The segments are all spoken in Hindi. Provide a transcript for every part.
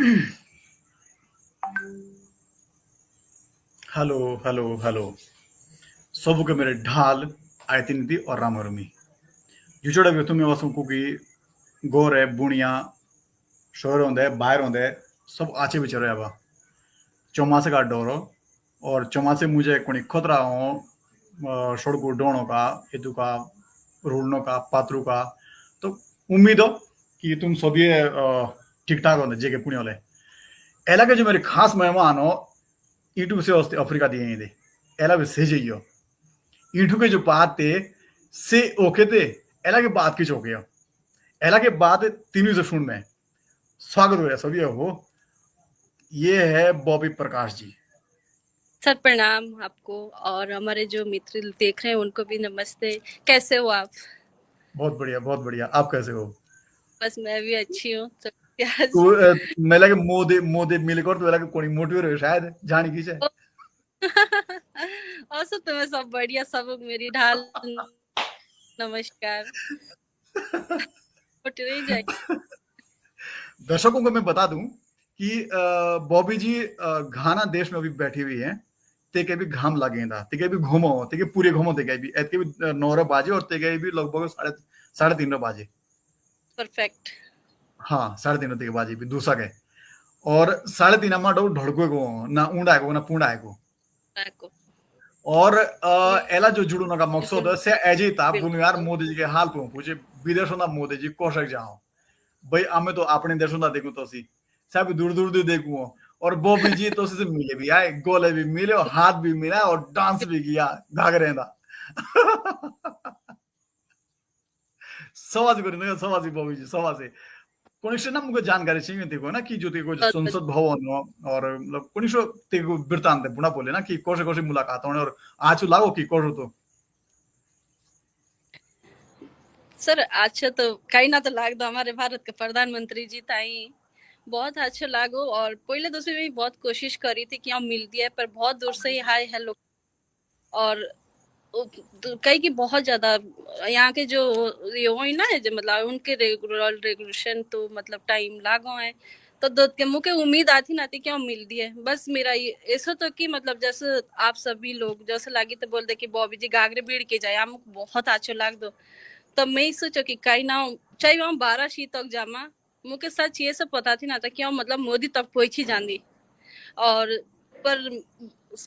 हेलो हेलो हेलो सबके मेरे ढाल आयतिनिधि और रामरमी जुचोड़ा भी तुम्हें वसुं कुकी गोरे बुनिया शोर होंदे बाहर होंदे सब आचे बिचरे अब चौमासे का डोरो और चौमासे मुझे कोनी खतरा हो सड़कू डोणों का इदु का रूलनों का पात्रू का तो उम्मीद हो कि तुम सभी ठीक ठाक होंदे जेके पुण्य वाले एला के जो मेरे खास मेहमान हो ईटू से वस्ते अफ्रीका दिए दे एला भी से जाइयो ईटू के जो बात थे से ओके थे एला के बात की चौके हो एला के बाद तीनों से सुन में स्वागत हो रहा सभी हो ये है बॉबी प्रकाश जी। सर प्रणाम आपको और हमारे जो मित्र देख रहे हैं उनको भी नमस्ते। कैसे हो आप? बहुत बढ़िया आप कैसे हो? बस मैं भी अच्छी हूँ। तो तो मैं लगे मोदे मोदे मिलकर तो लगे कोई मोटिवेट हो शायद जानी की है और सब तुम्हें सब बढ़िया सब मेरी ढाल नमस्कार नहीं जाए। दर्शकों को मैं बता दूं कि बॉबी जी घाना देश में अभी बैठी हुई है तेके भी घाम लागेंदा तेके भी घूमो तेके पूरे घूमो तेके भी एतके भी 9 बाजे और तेके भी लगभग साढ़े 3 बाजे। परफेक्ट। हाँ 3:30 तेके बाजे भी दूसरा के और 3:30 मा ढड़को को ना ऊंडा को ना पूंडा को और एला जो जुड़ने का मकसद है से एजे ता बुनु यार मोदी जी के हाल को पूछे विदेशों ना मोदी जी कोशक जाओ भाई हमें तो अपने देशों ना देखूं तो सी सब दूर दूर दूर देखूं और बॉबी जी तो से मिले भी आए गोले भी मिले और हाथ भी मिला और डांस भी किया घाघरे दा सवाजी करें सवाजी बॉबी जी सवाजी कोनिष्ठ ना मुझे जानकारी चाहिए थी को ना कि जो तेको संसद भवन हो और मतलब कोनिष्ठ तेको वृत्तांत बुना बोले ना कि कोशे कोशे मुलाकात होने और आज लागो कि कोशो तो सर अच्छा तो कहीं ना तो लाग दो हमारे भारत के प्रधानमंत्री जी ताई बहुत अच्छा लागो और पहले दूसरे भी बहुत कोशिश करी थी कि हम मिल दिया पर बहुत दूर से ही हाय हेलो और कई की बहुत ज्यादा यहाँ के जो ये हो ना है जो मतलब उनके रेगुलेशन तो मतलब टाइम लागो है तो दो के मुझे उम्मीद आती ना थी कि हम मिल दिए बस मेरा ये ऐसा तो कि मतलब जैसे आप सभी लोग जैसे लगी तो बोलते कि बॉबी जी घाघरे बीड़ के जाए हम बहुत अच्छा लाग दो तब मैं ही सोचो कि कहीं ना चाहे वहाँ 12 शी तक जामा मुझे सच ये सब पता थी ना था कि हम मतलब मोदी तक पहुंच ही जानी और पर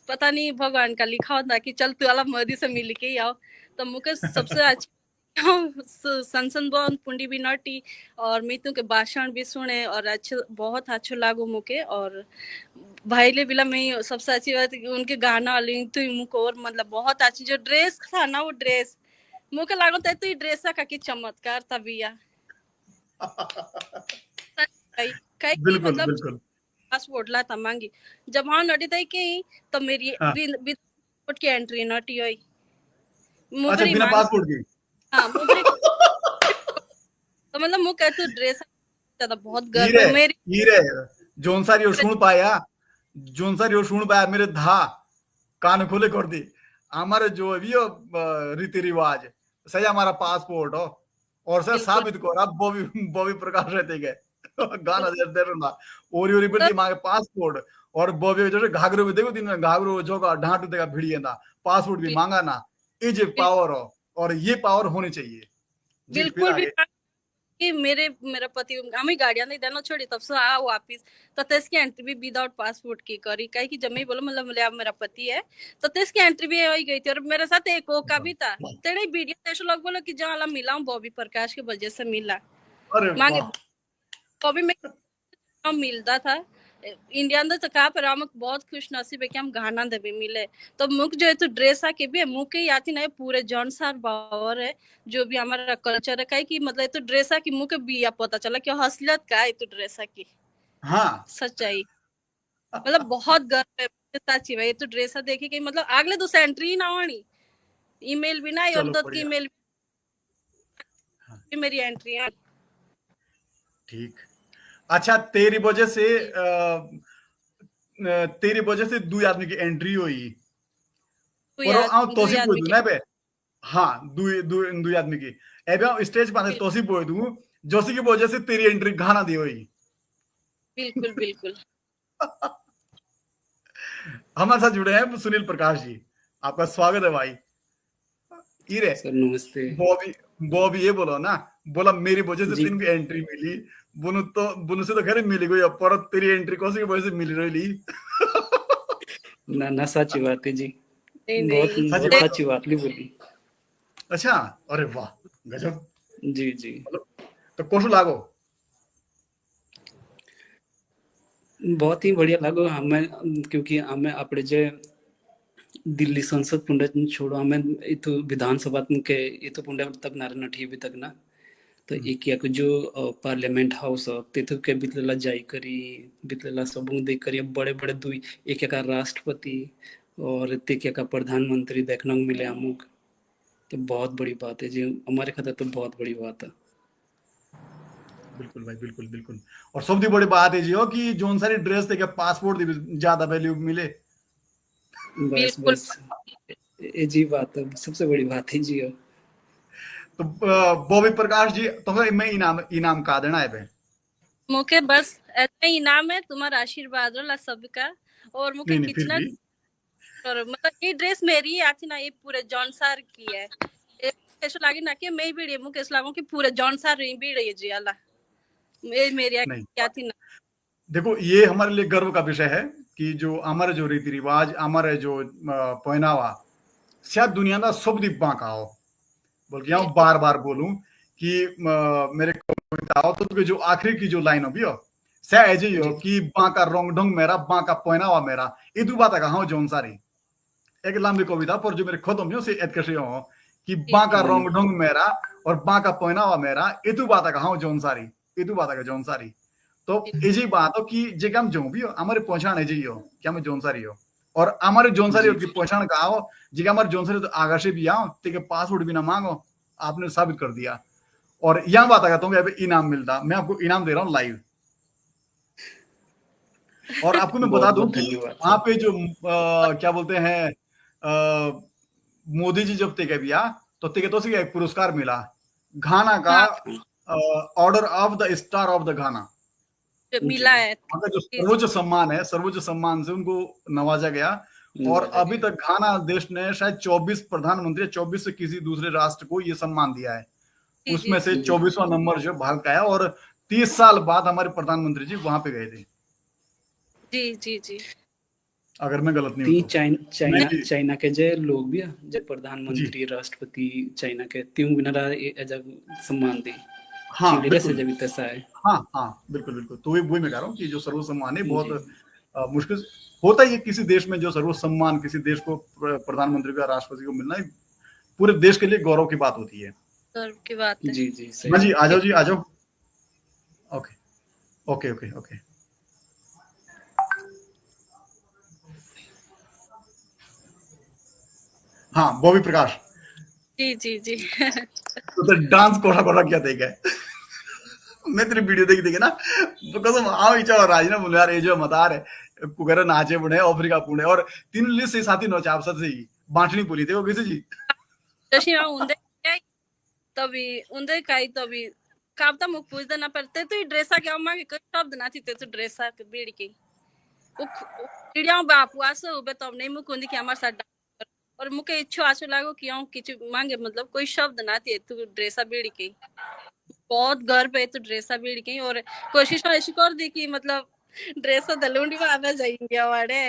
पता नहीं भगवान का लिखा होता कि चल तू वाला मोदी से मिल के ही आओ तो मुझे सबसे अच्छा संसद भवन पुंडी भी नटी और मितू के भाषण भी सुने और अच्छे बहुत अच्छे लागू मुके और भाई ले बिला मैं सबसे अच्छी बात उनके गाना वाली तो मुको और मतलब बहुत अच्छी जो ड्रेस था ना वो ड्रेस मुके लागो तो तू ड्रेस का की चमत्कार था भैया कई बिल्कुल मतलब बिल्कुल पासपोर्ट ला था मांगी जब हाँ नटी थी कि तो मेरी हाँ। पासपोर्ट की एंट्री नटी हुई अच्छा मुबरी बिना मांग पासपोर्ट की हाँ मुबरी तो मतलब मुझे कहते ड्रेस ज्यादा बहुत गर्व हीरे है मेरी हीरे जोन सारी और सुन पाया जोन सारी और सुन पाया मेरे धा कान खोले कर दी हमारे जो भी हो रीति रिवाज सही हमारा पासपोर्ट हो और सर बिल्कुल साबित करो अब बॉबी बॉबी प्रकाश रहते गए गाना दे रहा ओरी ओरी तो बिरती मांगे पासपोर्ट और बॉबी जो घाघरो भी देखो दिन में घाघरो जो का ढांट देगा भिड़िए ना पासपोर्ट भी मांगा ना ये जो पावर हो और ये पावर होनी चाहिए जी फिर बिल्कुल भी आगे कि मेरा पति हमें गाड़ियां नहीं देना छोड़ी तब से आओ वापिस तो तेज एंट्री भी विदाउट पासपोर्ट की करी कहीं कि जब मैं बोलो मतलब आप मेरा पति है तो तेज एंट्री भी हो गई थी और मेरे साथ एक का भी था तेरे वीडियो ऐसे लोग बोलो कि जहाँ मिला हूँ बॉबी प्रकाश की वजह से मिला अरे मांगे वाह बॉबी में मिलता था इंडिया अंदर तो कहा पर हम बहुत खुश नसीब है कि हम गाना दे भी मिले तो मुख जो है तो ड्रेस आके भी मुख के आती ना पूरे जौनसार बावर है जो भी हमारा कल्चर है कहीं की मतलब तो ड्रेस की मुख के भी पता चला कि हसलियत का है तो ड्रेस की हाँ सच्चाई मतलब बहुत गर्व है सच्ची भाई तो ड्रेस देखे कि मतलब अगले दूसरा एंट्री ही ना होनी ईमेल भी ना और चलो दो की बढ़िया ईमेल भी मेरी एंट्री है ठीक अच्छा तेरी वजह से दो आदमी की एंट्री हुई पर आओ दुई तोसी बोल आदमी दूं के ना बे हाँ दो आदमी की एबे स्टेज पर तोसी बोल दूं जोशी की वजह से तेरी एंट्री गाना दी हुई बिल्कुल, बिल्कुल। हमारे साथ जुड़े हैं सुनील प्रकाश जी। आपका स्वागत है भाई। ईरे सर नमस्ते। बॉबी बॉबी ये बोलो ना, बोला मेरी वजह से जी तीन एंट्री मिली। बुनु से तो खैर मिली गई, अब पर तेरी एंट्री कौन सी वजह से मिल रही। ना ना साची बात है जी। नहीं, बहुत नहीं। सच बहुत बात। साची बात नहीं बोली। अच्छा, अरे वाह, गजब। जी जी। मतलब तो कोशु लागो। बहुत ही बढ़िया लागो हमें, क्योंकि हमें अपने जे दिल्ली संसद पुंडे छोड़ो हमें इतो विधानसभा के इतो पुंडे तक ना नठी अभी तक ना, तो एक या जो पार्लियामेंट हाउस तेथु के बितलेला जाई करी, बितलेला सबूत देख करी बड़े बड़े दुई एक का राष्ट्रपति और तेक का प्रधानमंत्री देखने को मिले अमुक, तो बहुत बड़ी बात है जी, हमारे खातिर तो बहुत बड़ी बात है। बिल्कुल भाई, बिल्कुल बिल्कुल। और सबसे बड़ी बात है जी हो कि जोन सारी ड्रेस थे पासपोर्ट दी भी ज्यादा वैल्यू मिले। बस बिल्कुल। बस ये जी बात है, सबसे बड़ी बात है जी। तो बॉबी प्रकाश जी, तो मैं इनाम इनाम का देना है बे। मुके बस ऐसा ही इनाम है, तुम्हारा आशीर्वाद रहा सबका। और मुके नहीं नहीं, फिर कितना, भी और मतलब ये ड्रेस मेरी आती ना, ये पूरे जॉनसार की है। ऐसा लगे ना कि मैं भी मुके ऐसा लागो कि पूरे जॉनसार रही भी रही जी अल्लाह। ये मेरी नहीं। आती ना। देखो, ये हमारे लिए गर्व का विषय है कि जो हमारे जो रीति रिवाज, हमारे जो पहनावा, शायद दुनिया का सब दी बांका हो। बल्कि यहाँ बिल्कुल। बार बार बोलूं कि मेरे कविता हो तो जो आखिरी की जो लाइन होगी हो, सह ऐसे ही हो जी कि बांका रोंग ढंग मेरा, बांका पहनावा मेरा, इदु बात कहा जोन सारी। एक लंबी कविता पर जो मेरे खत्म हो से एतकशी हो कि जी, बांका जी रोंग ढंग मेरा और बांका पहनावा मेरा, इदु बात कहा जोन सारी, इदु बात का जोन सारी। तो जी, यही बात हो कि जे हम जो भी हो हमारे पहचान है जी हो कि हम जोन सारी हो। और हमारे जोन सारी जी हो की पहचान कहा हो जी, हमारे जोन सारी तो आगा से भी आओ ठीक है, पासवर्ड भी ना मांगो, आपने साबित कर दिया। और यह बात अगर तुम्हें अभी इनाम मिलता, मैं आपको इनाम दे रहा हूँ लाइव। और आपको मैं बता बहुत दूं बहुत कि धन्यवाद वहां सर। पे जो क्या बोलते हैं, मोदी जी जब थे भैया, तो ते तो एक पुरस्कार मिला घाना का, हाँ, order of the star of the Ghana. जी मिला है। वहां का जो जी, जी, सर्वोच्च सम्मान है, सर्वोच्च सम्मान से उनको नवाजा गया। और नवाजा अभी गया। तक घाना देश ने शायद 24 प्रधानमंत्री, 24 से किसी दूसरे राष्ट्र को ये सम्मान दिया है। जी, जी, उसमें से जी 24वां नंबर जो भारत का है। और 30 साल बाद हमारे प्रधानमंत्री जी वहां पे गए थे, जी, जी, जी। अगर मैं गलत नहीं हूं ती तो। मैं चाइना भी। चाइना के जे लोग भी हैं, जे जी प्रधानमंत्री राष्ट्रपति चाइना के त्यों बिना जब सम्मान दी हाँ, चिड़िया से बिल्कुल। जब तैसा है। हाँ हाँ, बिल्कुल बिल्कुल। तो वही मैं कह रहा हूँ कि जो सर्व सम्मान है बहुत जी मुश्किल होता ही है किसी देश में। जो सर्व सम्मान किसी देश को प्रधानमंत्री का, राष्ट्रपति को मिलना है, पूरे देश के लिए गौरव की बात होती है। गर्व की बात है। जी जी सही हाँ जी, आ बात है। जाओ जी, आ जाओ। Okay okay okay okay. हाँ, बॉबी प्रकाश। जी, जी, जी। तो डांस कोड़ा कोड़ा क्या देगा मैं तेरी वीडियो देखी देखी ना, तो कसम आओ इच्छा और राज ना बोले यार ये जो मतार है कुकर नाचे बुढ़े अफ्रीका पुणे और तीन लिस्ट से साथी नोचे आप सच से ही बांटनी बोली थे वो किसी जी। जशी मैं उंदे काय तभी उंदे काय तभी कापता मुख पूछते ना पड़ते तो ड्रेसा क्या मांगे कोई शब्द ना थी तो ड्रेसा के बीड़ की चिड़िया बापू आसो उबे तब नहीं मुकुंदी कि हमारे साथ डांस कर। और मुके इच्छा आसो लागो कि हम किछु मांगे मतलब कोई शब्द ना थी तू ड्रेसा बीड़ की बहुत गर्व है तो ड्रेसा बीड़ की। और कोशिश ऐसी कर दी कि मतलब ड्रेसा दलुंडी में आवे जाएंगे हमारे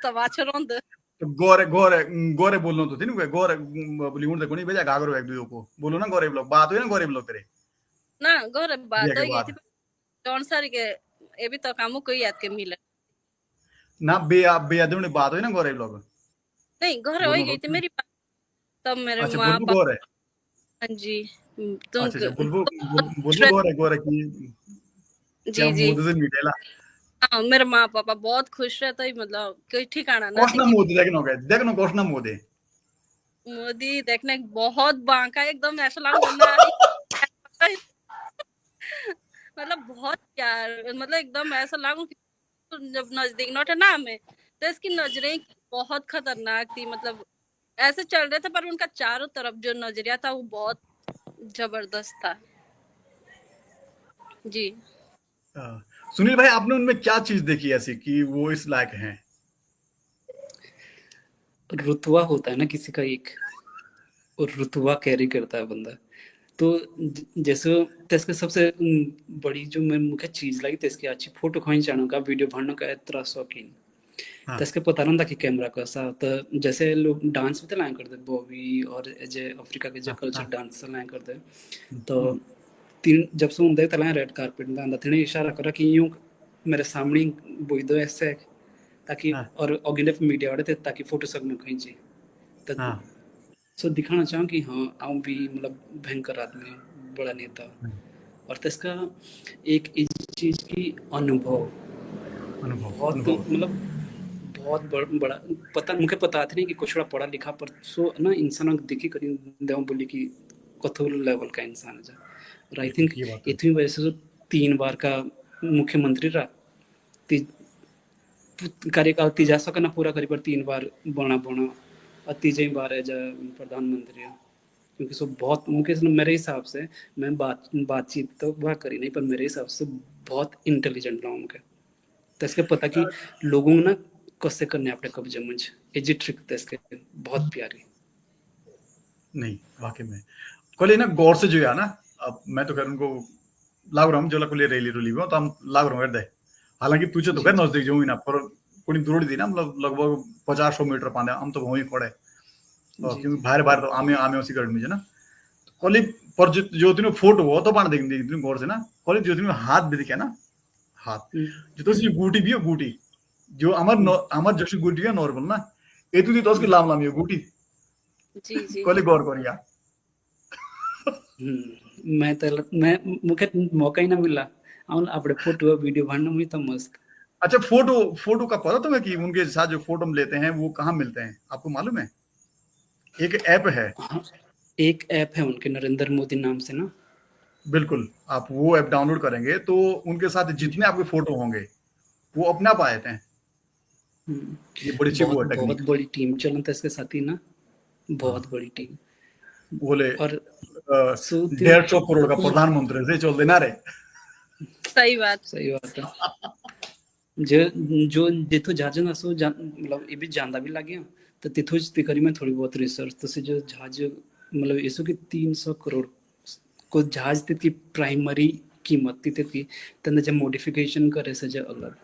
तब अच्छा रोंद। तो गोरे गोरे गोरे बोलना तो थी ना गोरे बोली उन देखो नहीं भेजा गागरो एक दूसरे को बोलो ना गोरे लोग बात हुई ना गोरे लोग तेरे ना गोर बिया बात के हो गई थी बाद जौन सारी के ये भी तो कामो कोई याद के मिले ना बेया बेया दुनी बात हुई ना गोरे लोग नहीं घर हो बोलो गई थी तो। मेरी बात। तब मेरे अच्छा, माँ बुलबुल पापा। गोरे। हाँ जी। तुम अच्छा अच्छा, बुलबुल बहुत खुश बुलबुल रहे। गोरे गोरे की क्या जी, जी। मोदी से मिलेला। हाँ मेरे माँ पापा बहुत खुश रहता ही मतलब कोई ठिकाना ना थी कोशना कि मोदी देखनो कोशना मोदी। मोदी देखने बहुत बांका एकदम ऐसा लगा ना मतलब बहुत प्यार मतलब एकदम ऐसा लागू कि जब नजदीक नोटे ना हमें तो इसकी नजरें बहुत खतरनाक थी मतलब ऐसे चल रहे थे पर उनका चारों तरफ जो नजरिया था वो बहुत जबरदस्त था। जी। सुनील भाई, आपने उनमें क्या चीज देखी ऐसी कि वो इस लायक हैं? रुतबा होता है ना किसी का एक, और रुतबा कैरी करता है बंदा। तो जैसे त्यसके सबसे बड़ी जो मैं मुख्य चीज लगी त्यसकी अच्छी फोटो खींचने का, वीडियो बनने का इतना शौकीन। हाँ, त्यसके पता नहीं था कि कैमरा कैसा, तो जैसे लोग डांस भी तो लाया करते बॉबी और जे अफ्रीका के जो हाँ, कल्चर हाँ। डांस लाया करते। तो हम्म, तीन जब से उन देखता लाया रेड कारपेट में अंदर थीने इशारा करा कि यूं मेरे सामने बोई दो ऐसे, ताकि हाँ, और अगिले मीडिया वाले थे ताकि फोटो सब में खींचे। तो हाँ। सो दिखाना चाहूँ कि हाँ आऊँ भी मतलब भयंकर आदमी हूँ, बड़ा नेता। हम्म, और त्यसका एक इस चीज की अनुभव अनुभव, बहुत अनुभव। मतलब बहुत बड़ा पता मुझे पता था नहीं कि कुछ बड़ा पढ़ा लिखा पर सो ना इंसान देखी करी देव बोली कि कथो लेवल का इंसान है। और आई थिंक ये बात तो है। इतनी वजह से तो 3 बार का मुख्यमंत्री रहा। ती, कार्यकाल तीजा सकना पूरा करी पर 3 बार बना बना, और तीजे बार है जब प्रधानमंत्री है। क्योंकि सो बहुत मुझे मेरे हिसाब से, मैं बातचीत तो वह करी नहीं, पर मेरे हिसाब से बहुत इंटेलिजेंट रहा मुझे। त्यसके पता कि लोगों ना कसे करने अपने कब्जे में एजी ट्रिक त्यसके बहुत प्यारी। नहीं, वाकई में कोले ना गौर से जो है ना, अब मैं तो खैर उनको लाग रहा हूँ जो कोले रैली रुली हुआ तो हम लाग रहा हूँ दे। हालांकि तुझे तो जी खैर जी नजदीक जो ही ना, पर कोई दूर थी ना, मतलब लगभग 50-100 मीटर पांदे हम तो वहीं खड़े। जी क्योंकि जी बाहर बाहर तो आमे आमे उसी गढ़ में जो ना, कोली पर जो तीनों फोटो हो तो पान देख देख गौर से ना, कोली जो तीनों हाथ भी दिखे ना, हाथ हम्म, जो तो सी गुटी भी हो गुटी, जो अमर हम्म, अमर जैसी गुटी है नॉर्मल ना, ये तो दी तो उसकी हम्म, लाम लाम ये गुटी, जी जी। कोली गौर करिया। मैं मुझे मौका ही ना मिला। और अपने फोटो वीडियो बनना मुझे तो मस्त। अच्छा, फोटो फोटो का पता तुम्हें कि उनके साथ जो फोटो हम लेते हैं वो कहाँ मिलते हैं, आपको मालूम है? एक ऐप है। हाँ, एक ऐप है उनके नरेंद्र मोदी नाम से ना। बिल्कुल, आप वो ऐप डाउनलोड करेंगे तो उनके साथ जी। जितने आपके फोटो होंगे वो अपने आप आ जाते हैं। ये बड़ी अच्छी बहुत वो है बहुत टेक्निक। बड़ी टीम चलन था इसके साथ ही ना, हाँ, बहुत बड़ी टीम। बोले और सो त्यो 150 करोड़ का कुछ प्रधानमंत्री से चल देना रे। सही बात। सही बात है। जो जो जिथो जहाज ना सो मतलब ये भी जानता भी लगे, तो तिथो करी में थोड़ी बहुत रिसर्च तो से जो जहाज मतलब इसो की 300 करोड़ को जहाज की प्राइमरी कीमत थी तंदे जब मॉडिफिकेशन करे से जो अलग।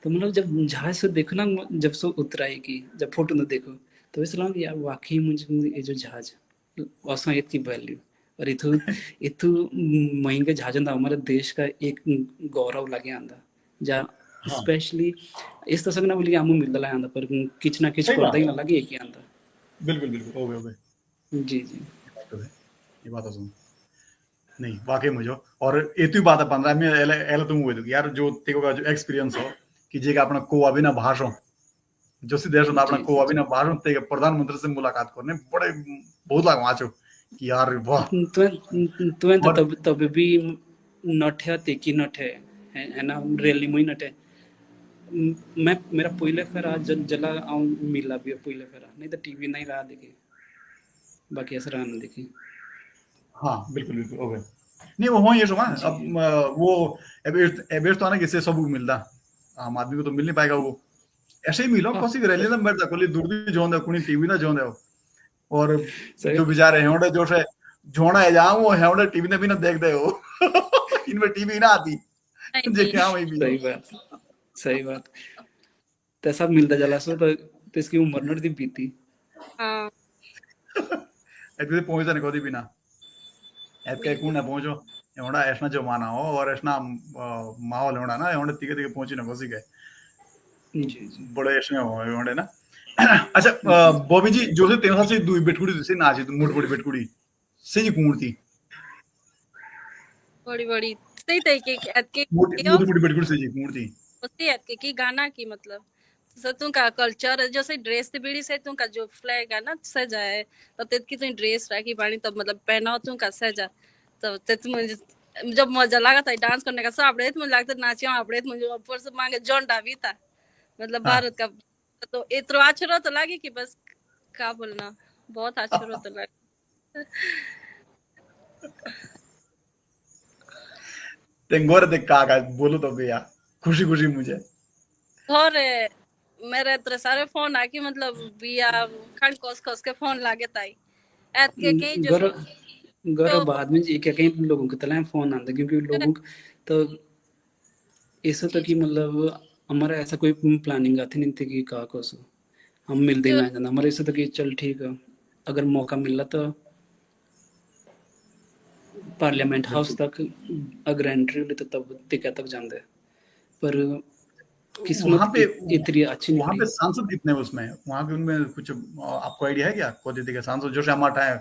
तो मतलब जब जहाज से देखो ना, जब सो उतराई की जब फोटो ना देखो, तो इस लगा यार वाकई मुझे ये जो जहाज औसम इतनी वैल्यू, और इथु इथु महंगे जहाज ना हमारे देश का एक गौरव लगे आंदा जहाँ हाँ, स्पेशली इस तरह ना बोलिए आमू मिलता आंदा पर किच ना किच सही करता बात ही है। ना लगे एक ही आंदा। बिल्कुल बिल्कुल, हो गए, हो गए। जी जी ये बात तो है, ये बात तो सुन। नहीं, वाकई मुझे और एतु बात है 15 में एले एले तुम हुए तो यार जो तेको का जो एक्सपीरियंस हो कि जे का अपना को अभी ना भाषण जो सी देश अपना जी को जी अभी ना भाषण ते प्रधानमंत्री से मुलाकात करने बड़े बहुत लाग वाचो कि यार वाह। तुम्हें तो और तब भी नठे तेकी नठे है ना, रैली में ही नठे। मैं मेरा पहले फेरा जला आऊँ मिला भी पहले फेरा, नहीं तो टीवी नहीं रहा देखी, बाकी ऐसा रहा ना देखी। हाँ, बिल्कुल बिल्कुल, हो गए। नहीं वो हो ये सुना जी अब वो एबेस तो आना किससे सब मिलता, आम आदमी को तो मिल नहीं पाएगा वो। ऐसे ही मिलो हाँ कोसी रैली ना बैठता कोली दूर भी जोंदा कुनी टीवी ना जोंदा हो। और सही जो बेचारे हेवड़े जो से झोड़ा है जहाँ वो हेवड़े टीवी ने भी ना देख दे हो। इनमें टीवी ना आती नहीं जे है। क्या वही भी सही हो। बात, सही बात। तैसा मिलता जला सो तो इसकी उम्र नट दी बीती। हाँ ऐसे पहुंचता नहीं कभी भी ना, ऐसे कौन बिल्कुल। ना पहुंचो। हेवड़ा ऐसा जमाना हो और ऐसा माहौल होना ना हेवड़े तीके तीके पहुंची ना कोसी के जी जी बड़े ऐसे हो हेवड़े ना। अच्छा, जी जी। बॉबी जी जो से तेरा से दुई बेटकुड़ी से ना जी मोटी मोटी बेटकुड़ी से जी कौन थी? बड़ी बड़ी सही तरीके के के मोटी के मोटी मोटी बेटकुड़ी से जी कौन थी? उसी की गाना की मतलब सतू का कल्चर जैसे ड्रेस ते बीड़ी से तू का जो फ्लैग है ना सजा है, तब तेत की तू ड्रेस राखी बाणी तब मतलब पहनाओ तू का सजा, तब तेत मुझे जब मजा लगा था डांस करने का सब आपड़े मुझे लगता नाचियो आपड़े मुझे ऊपर से मांगे जॉन डावी था मतलब हाँ, भारत का। तो इतरो आछरो तो लगे कि बस का बोलना, बहुत आछरो तो लगे। गोरे देख का बोलो तो भैया खुशी खुशी मुझे घरे मेरे इतने सारे फोन आके मतलब बिया खंड कोस कोस के फोन लागे ताई ऐत के कहीं जो घर घर जो बाद में एक कई लोगों के तला फोन आंदा क्योंकि लोगों तो ऐसा तो जी कि मतलब हमारा ऐसा कोई प्लानिंग आती नहीं थी कि का कोसो हम मिलते ही जो ना जाना हमारे ऐसा तो कि चल ठीक है अगर मौका मिला तो पार्लियामेंट हाउस बिल्कुल तक अगर एंट्री हुई तो तब टिका तक जाते पर वहां किस्मत पे इतनी अच्छी वहां निकली पे सांसद कितने हैं उसमें वहां पे उनमें कुछ आपको आइडिया है क्या कोदी के सांसद जो हमारा है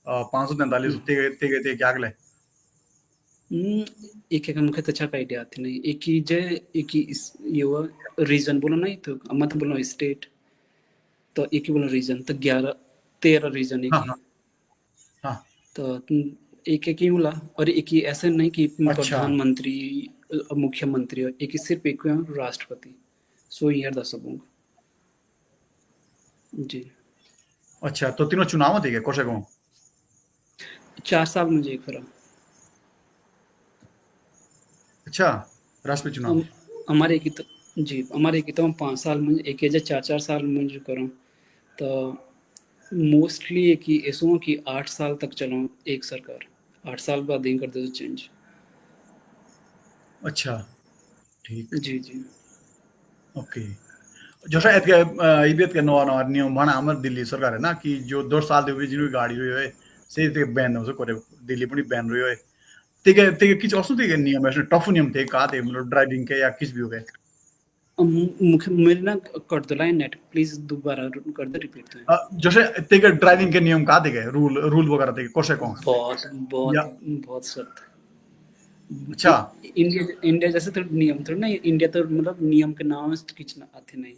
543 तेगे ते क्या अगले एक एक मुख्य अच्छा का आइडिया आती नहीं एक ही जय एक ही इस ये हुआ रीजन बोलो नहीं तो मत बोलो स्टेट तो एक ही बोलो रीजन तो 11-13 रीजन एक हाँ ही हाँ हाँ तो एक एक ही बोला और एक ही ऐसे नहीं कि अच्छा प्रधानमंत्री मुख्यमंत्री एक ही सिर्फ एक राष्ट्रपति सो ईयर दस सबों जी अच्छा तो तीनों चुनाव थे क्या कौशे को 4 साल मुझे एक करा अच्छा राष्ट्रपति चुनाव हम हमारे की तो जी हमारे की तो हम 5 साल में एक एज 4-4 साल में जो करूँ तो मोस्टली एक ही ऐसा कि 8 साल तक चलो एक सरकार 8 साल बाद ही कर दे चेंज अच्छा ठीक जी जी ओके जो शायद के इबियत के नवा नवा नियम बना हमर दिल्ली सरकार है ना कि जो 2 साल देखि जिनु गाडी रह्यो है से ते बैन हुन्छ करे दिल्ली पनि बैन रह्यो है तेगे किछ अस्ति तेगे नियम है टफ नियम थे का थे मतलब ड्राइविंग के या किछ भी हो गए मुख्य मेरे ना कर दो लाइन नेट प्लीज दोबारा कर दो रिपीट तो जैसे तेगे ड्राइविंग के नियम का थे रूल रूल वगैरह थे कोसे को बहुत या बहुत बहुत सख्त अच्छा इंडिया इंडिया जैसे तो नियम थोड़ा ना इंडिया तो मतलब नियम के नाम से कुछ ना आते नहीं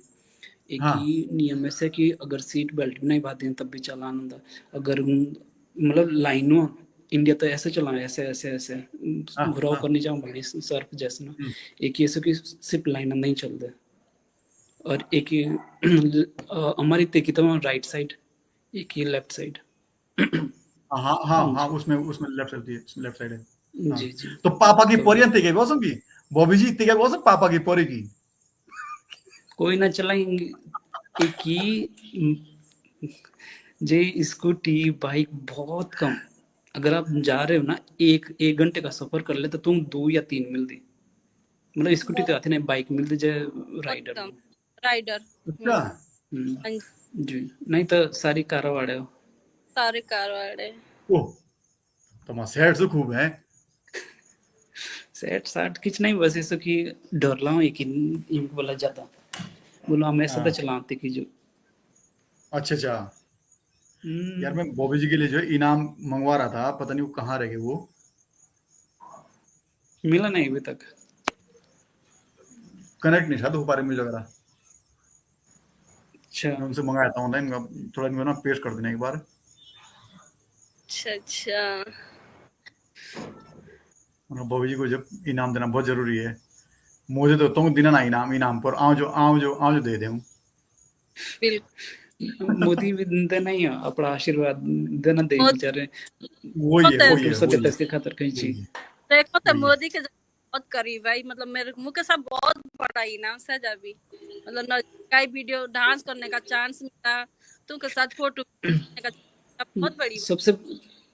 एक हाँ ही नियम है से कि अगर सीट बेल्ट नहीं बांधे तब भी चालान होता अगर मतलब लाइनों इंडिया तो ऐसे चला ऐसे ऐसे ऐसे हाँ घुराव हाँ करनी चाहूँ बड़ी सर्फ जैसे ना हम्म, एक ही ऐसे कि सिर्फ लाइन नहीं चलते और एक ही हमारी देखी तो राइट साइड एक ही लेफ्ट साइड हाँ हाँ हाँ हाँ जी उसमें उसमें लेफ्ट साइड है हाँ जी जी तो पापा की तो पोरियन तेगे बोसम की बॉबी जी तेगे बोसम पापा की पोरी की कोई ना चलाएंगे एक ही जे स्कूटी बाइक बहुत कम अगर आप जा रहे हो ना एक एक घंटे का सफर कर ले तो तुम 2 या 3 मिलती मतलब स्कूटी तो बहुत आती नहीं बाइक मिलती जो राइडर कम हो राइडर अच्छा हम्म, हाँ जी, जी नहीं तो सारी कार वाले हो सारे कार वाले ओह तो सेठ से खूब है सेट साठ खींच नहीं बस ऐसा कि डर लाऊं एक इनको बोला जाता बोलो हम ऐसा तो हाँ चलाते कि जो अच्छा अच्छा यार हम्म, मैं बॉबी जी के लिए जो है इनाम मंगवा रहा था पता नहीं वो कहाँ रह गए वो मिला नहीं अभी तक कनेक्ट नहीं शायद हो पा रहे मुझे लग रहा अच्छा मैं उनसे मंगाया था ऑनलाइन थोड़ा इनको ना पेश कर देना एक बार अच्छा अच्छा बॉबी जी को जब इनाम देना बहुत जरूरी है मुझे तो तुम देना ना इनाम इनाम पर आओ जो दे दूं बिल्कुल मोदी भी देना ही है अपना आशीर्वाद देना दे मोदी बेचारे वही है होते वही वोट है सके वही तो है इसके खातर कहीं वही चीज है देखो तो वही है मोदी के बहुत करीब है मतलब मेरे मुझे सब बहुत बड़ा इनाम से अभी मतलब न कई वीडियो डांस करने का चांस मिला तुमके साथ फोटो करने का बहुत बड़ी बात सबसे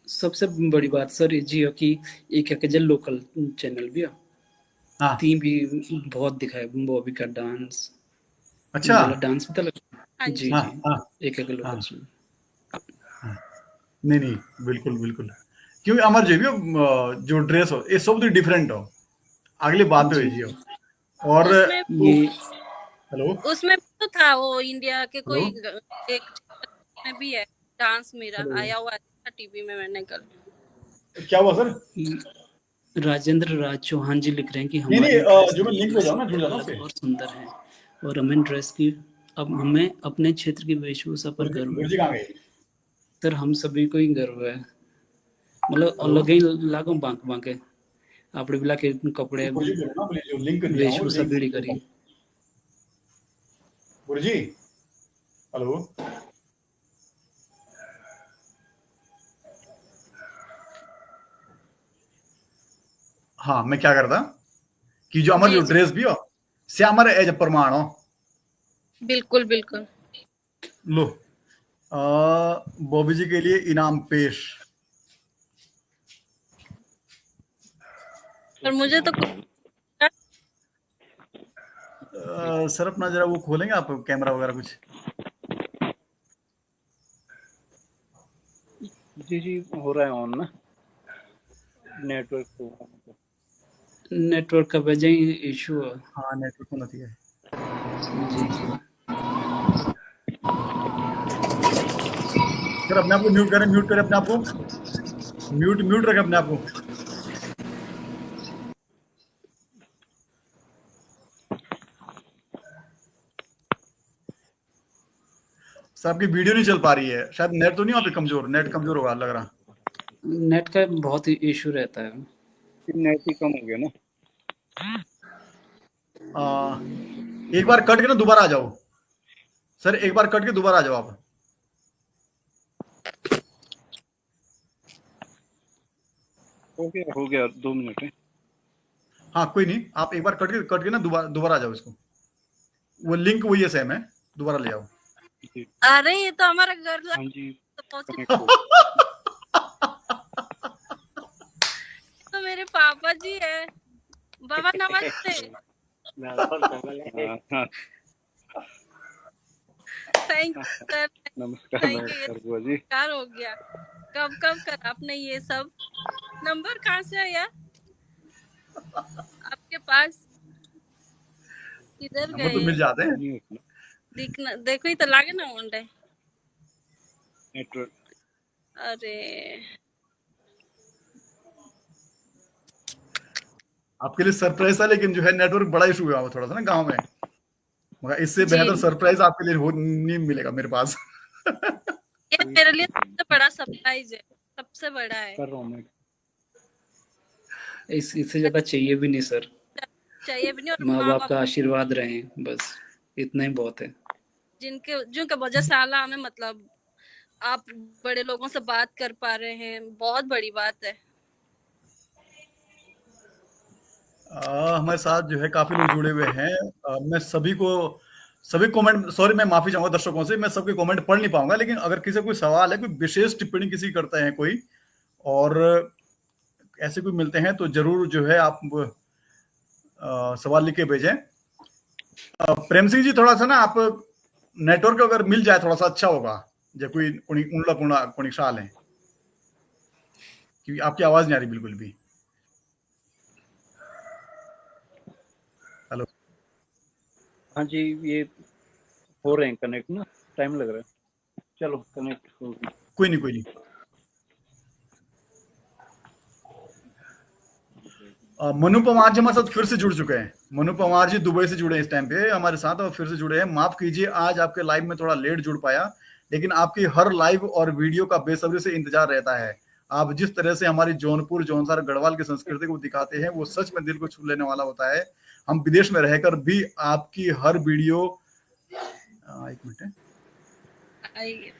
सबसे बड़ी बात सर ये जी है कि एक एक जो लोकल चैनल भी है हाँ तीन भी बहुत दिखाए बॉबी का डांस अच्छा बोला डांस भी तो लगा हाँ जी जी हाँ जी हाँ एक एक लोकल हाँ चैनल हाँ नहीं नहीं बिल्कुल बिल्कुल क्योंकि আমার যে जो ड्रेस हो ये सब तो डिफरेंट हो अगली बात जी हुई जी जी और उसमें वो ये हेलो उसमें भी तो था वो इंडिया के हेलो कोई एक में भी है डांस मेरा हेलो आया हुआ था टीवी में मैंने कल क्या हुआ सर राजेंद्र राज चौहान जी लिख रहे हैं कि नहीं नहीं हमारी ड्रेस जो मैं लिंक पे ड्रेस जाऊँ ना जुड़ जाना अलग उससे और सुंदर है और हमें ड्रेस की अब हमें अपने क्षेत्र की वेशभूषा पर गर्व है गुरुजी कहाँ गए सर हम सभी को ही गर्व है मतलब हेलो अलग ही लागो बांक बांके આપણે પેલા કે કપડે गुरुजी बोलो ना बोले जो लिंक दिया हूँ वेशभूषा लिंक पीढ़ी करी गुरुजी हेलो हाँ मैं क्या करता कि जो हमारे जी जो जी ड्रेस भी हो से हमारे एज प्रमाण हो। बिल्कुल बिल्कुल। लो बॉबी जी के लिए इनाम पेश। पर मुझे तो सर अपना जरा वो खोलेंगे आप कैमरा वगैरह कुछ। जी जी हो रहा है ऑन ना नेटवर्क तो। नेटवर्क का वजह ही इशू है। हाँ नेटवर्क होना चाहिए। जी जी। सर अपने आप को म्यूट करें अपने आप को म्यूट म्यूट रखें अपने आप को। सर आपकी वीडियो नहीं चल पा रही है, शायद नेट तो नहीं वहाँ पे कमजोर, नेट कमजोर होगा लग रहा। नेट का बहुत ही इशू रहता है। नेट ही कम हो गया ना। एक बार कट के ना दोबारा आ जाओ। सर एक बार कट के दोबारा आ जाओ आप। हो गया 2 मिनट है। हाँ कोई नहीं, आप एक बार कट के ना दोबारा दोबारा आ जाओ इसको। वो लिंक वही है, सेम है, दोबारा ले आओ। जी अरे ये तो हमारा घर हाँ जी तो पहुंचे। कनेक्ट हो गया। तो मेरे पापा जी है। बाबा नमस्ते। हाँ, हाँ, थैंक यू सर। नमस्कार थैंक यू। ये नमस्कार बुआ जी। बेकार हो गया। कब कब करा आपने ये सब? नंबर कहाँ से आया आपके पास? किधर नंबर तो गए? मिल जाते हैं। नहीं होता दिखना देखो ही तो लागे ना मुंडे। नेटवर्क। अरे आपके लिए सरप्राइज था, लेकिन जो है नेटवर्क बड़ा इशू हुआ थोड़ा सा ना गांव में, मगर इससे जी बेहतर सरप्राइज आपके लिए नहीं मिलेगा मेरे पास। ये मेरे लिए सबसे बड़ा सरप्राइज है। सबसे बड़ा है। कर रहा हूँ मैं। इससे ज्यादा चाहिए भी नहीं सर। चाहिए भी नहीं। और माँ माँ बाप बाप का आशीर्वाद रहे, बस इतना ही बहुत है। जिनके जिनके वजह से आला हमें मतलब आप बड़े लोगों से बात कर पा रहे हैं, बहुत बड़ी बात है। हमारे साथ जो है काफी लोग जुड़े हुए हैं। मैं सभी कमेंट, सॉरी मैं माफी चाहूंगा दर्शकों से, मैं सबके कमेंट पढ़ नहीं पाऊंगा, लेकिन अगर किसी को कोई सवाल है, कोई विशेष टिप्पणी किसी करते हैं कोई, और ऐसे कोई मिलते हैं तो जरूर जो है आप सवाल लिख के भेजें। प्रेम सिंह जी थोड़ा सा ना आप नेटवर्क अगर मिल जाए थोड़ा सा अच्छा होगा, जो कोई उनला पुणा कोई साल है, क्योंकि आपकी आवाज नहीं आ रही बिल्कुल भी। हेलो। हाँ जी ये हो रहे हैं कनेक्ट ना, टाइम लग रहा है। चलो कनेक्ट हो गया। कोई नहीं कोई नहीं। मनु पवार जी हमारे साथ फिर से जुड़ चुके हैं। मनु पवार जी दुबई से जुड़े हैं इस टाइम पे हमारे साथ, और फिर से जुड़े हैं। माफ कीजिए आज आपके लाइव में थोड़ा लेट जुड़ पाया, लेकिन आपकी हर लाइव और वीडियो का बेसब्री से इंतजार रहता है। आप जिस तरह से हमारी जौनपुर जौनसार गढ़वाल की संस्कृति को दिखाते हैं वो सच में दिल को छू लेने वाला होता है। हम विदेश में रहकर भी आपकी हर वीडियो एक मिनट है। आइए।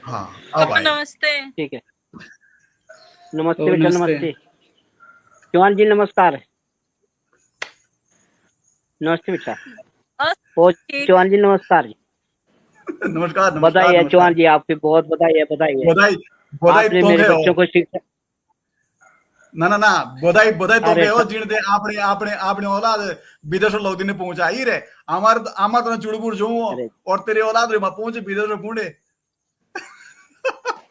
हाँ अब पापा आए। नमस्ते। ठीक है। नमस्ते ओ बेटा नमस्ते। नमस्ते। चौहान जी नमस्कार। नमस्ते बेटा। और ओ ठीक। चौहान जी नमस्कार जी। नमस्कार बधाई नमस्कार है नमस्कार। चौहान जी, आपकी बहुत बधाई है, बधाई है। बधाई बधाई आपने तो मेरे हो। बच्चों को शिक्षा। ना ना ना बधाई बधाई तो अरे हो जिनते आपने आपने आपने औलाद विदेश लोग दिन पहुंचाई रे। हमार तो चुड़पुर जो अरे और तेरे औलाद रे पहुंचे विदेश पूरे।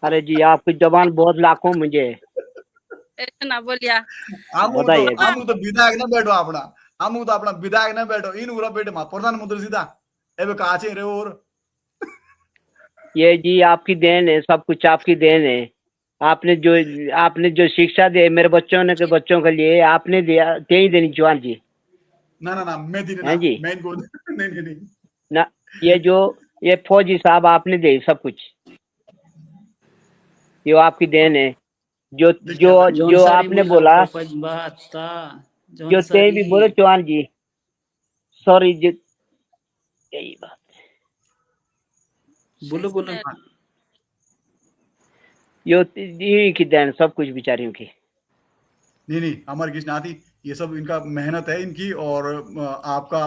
अरे जी आपकी जबान बहुत लाखों मुझे ऐसे ना बोलिया। बधाई है जी। आमु तो विधायक ना बैठो अपना, आमु तो अपना विधायक ना बैठो इन उरा बेटे मा प्रधानमंत्री सीधा एबे काचे रे। और ये जी आपकी देन है, सब कुछ आपकी देन है। आपने जो शिक्षा दी मेरे बच्चों के लिए आपने दिया, दे ही देनी चौहान जी। ना ना ना मैं दी ना हैं जी मैं इनको नहीं नहीं नहीं। ना, ये फौजी साहब आपने दे सब कुछ, ये आपकी देन है। जो देखिए जो ऐसा जौन जो सारी आपने बोला बोला, पपज बात था। जौन जो ते भी बोलो सारी चौहान जी, सॉरी जी, यही बात। बोलो बोलो। शिस्तर। यो यही की देन सब कुछ बिचारियों की। नहीं नहीं, हमारी किसी ना थी, ये सब इनका मेहनत है इनकी, और आपका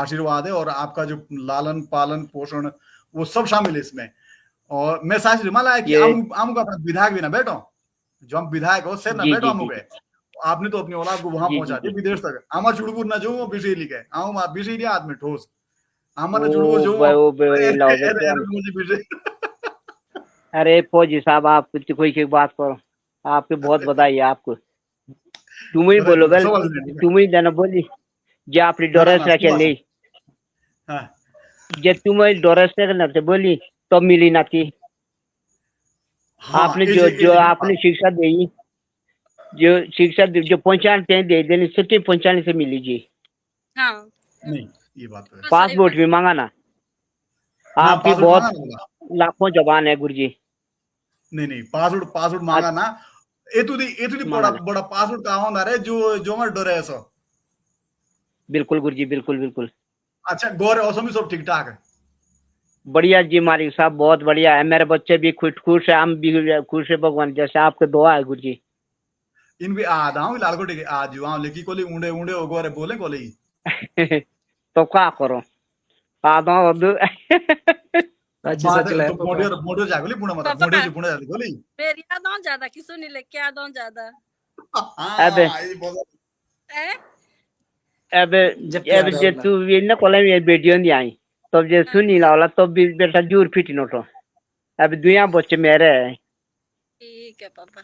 आशीर्वाद है, और आपका जो लालन पालन पोषण वो सब शामिल है इसमें। और मैं साथ रिमाला है कि ये आम आम का अपना विधायक भी ना बैठो, जो हम विधायक हो सिर ना जी बैठो जी हम जी गए, आपने तो अपनी औलाद को वहां जी जी पहुंचा जी दिया विदेश तक। आमा चुड़बुर ना जो बिशे लिखे आऊ बिशे लिया आदमी ठोस, आमा ना चुड़बुर जो वो लाओ बच्चे मुझे बिशे अरे फौजी साहब आप कोई की बात करो, आपकी बहुत बधाई है आपको। तुम ही बधाई बोलो तुमको बेल, सवाल नहीं। तुम ही देना बोली जे आपली ना ना डोरेस ना रखे सुबह ली, हाँ जे तुम डोरेस रखे बोली तो मिली ना थी। हाँ आपने एजे जो एजे आपने शिक्षा दी, जो शिक्षा जो पहुंचाने दे देनी सिर्फ पहुंचाने से मिली जी। हाँ नहीं, ये बात तो है तो सही पासपोर्ट बात भी मांगा ना, ना, आपकी पासवर्ड बहुत मांगा ना बोला। लाखों जबान है गुरुजी। नहीं नहीं, पासवर्ड पासवर्ड मांगा ना, ए तू दी मांगा बड़ा ना, बड़ा पासवर्ड का होना रे, जो हमारे डोरे ऐसा। बिल्कुल गुरुजी, बिल्कुल बिल्कुल अच्छा गोरे औसम भी सब ठीक ठाक है। बढ़िया जी। मालिक साहब बहुत बढ़िया है, मेरे बच्चे भी खुश खुश है, हम भी खुश है, भगवान जैसे आपके दुआ है गुरुजी। इन भी आदा हूँ लाल कोटे के आज वहां लेकी कोली ऊंडे ऊंडे हो गोरे बोले कोली तो क्या करो आधा राज्य बात सचिव है तो पापा। मोडियो जागोली पुणे मत पापा पुणे जाती गोली मेरी याद आऊं ज्यादा किसो नहीं लेके याद आऊं ज्यादा अबे हाँ ये बहुत है अबे जब अबे प्यार जे होला। तू ये न कोले ये वीडियो नहीं आई तो जे हाँ, सुनी लावला तो भी बेटा जूर फिट नोटो। अब दुनिया बच्चे मेरे हैं ठीक है पापा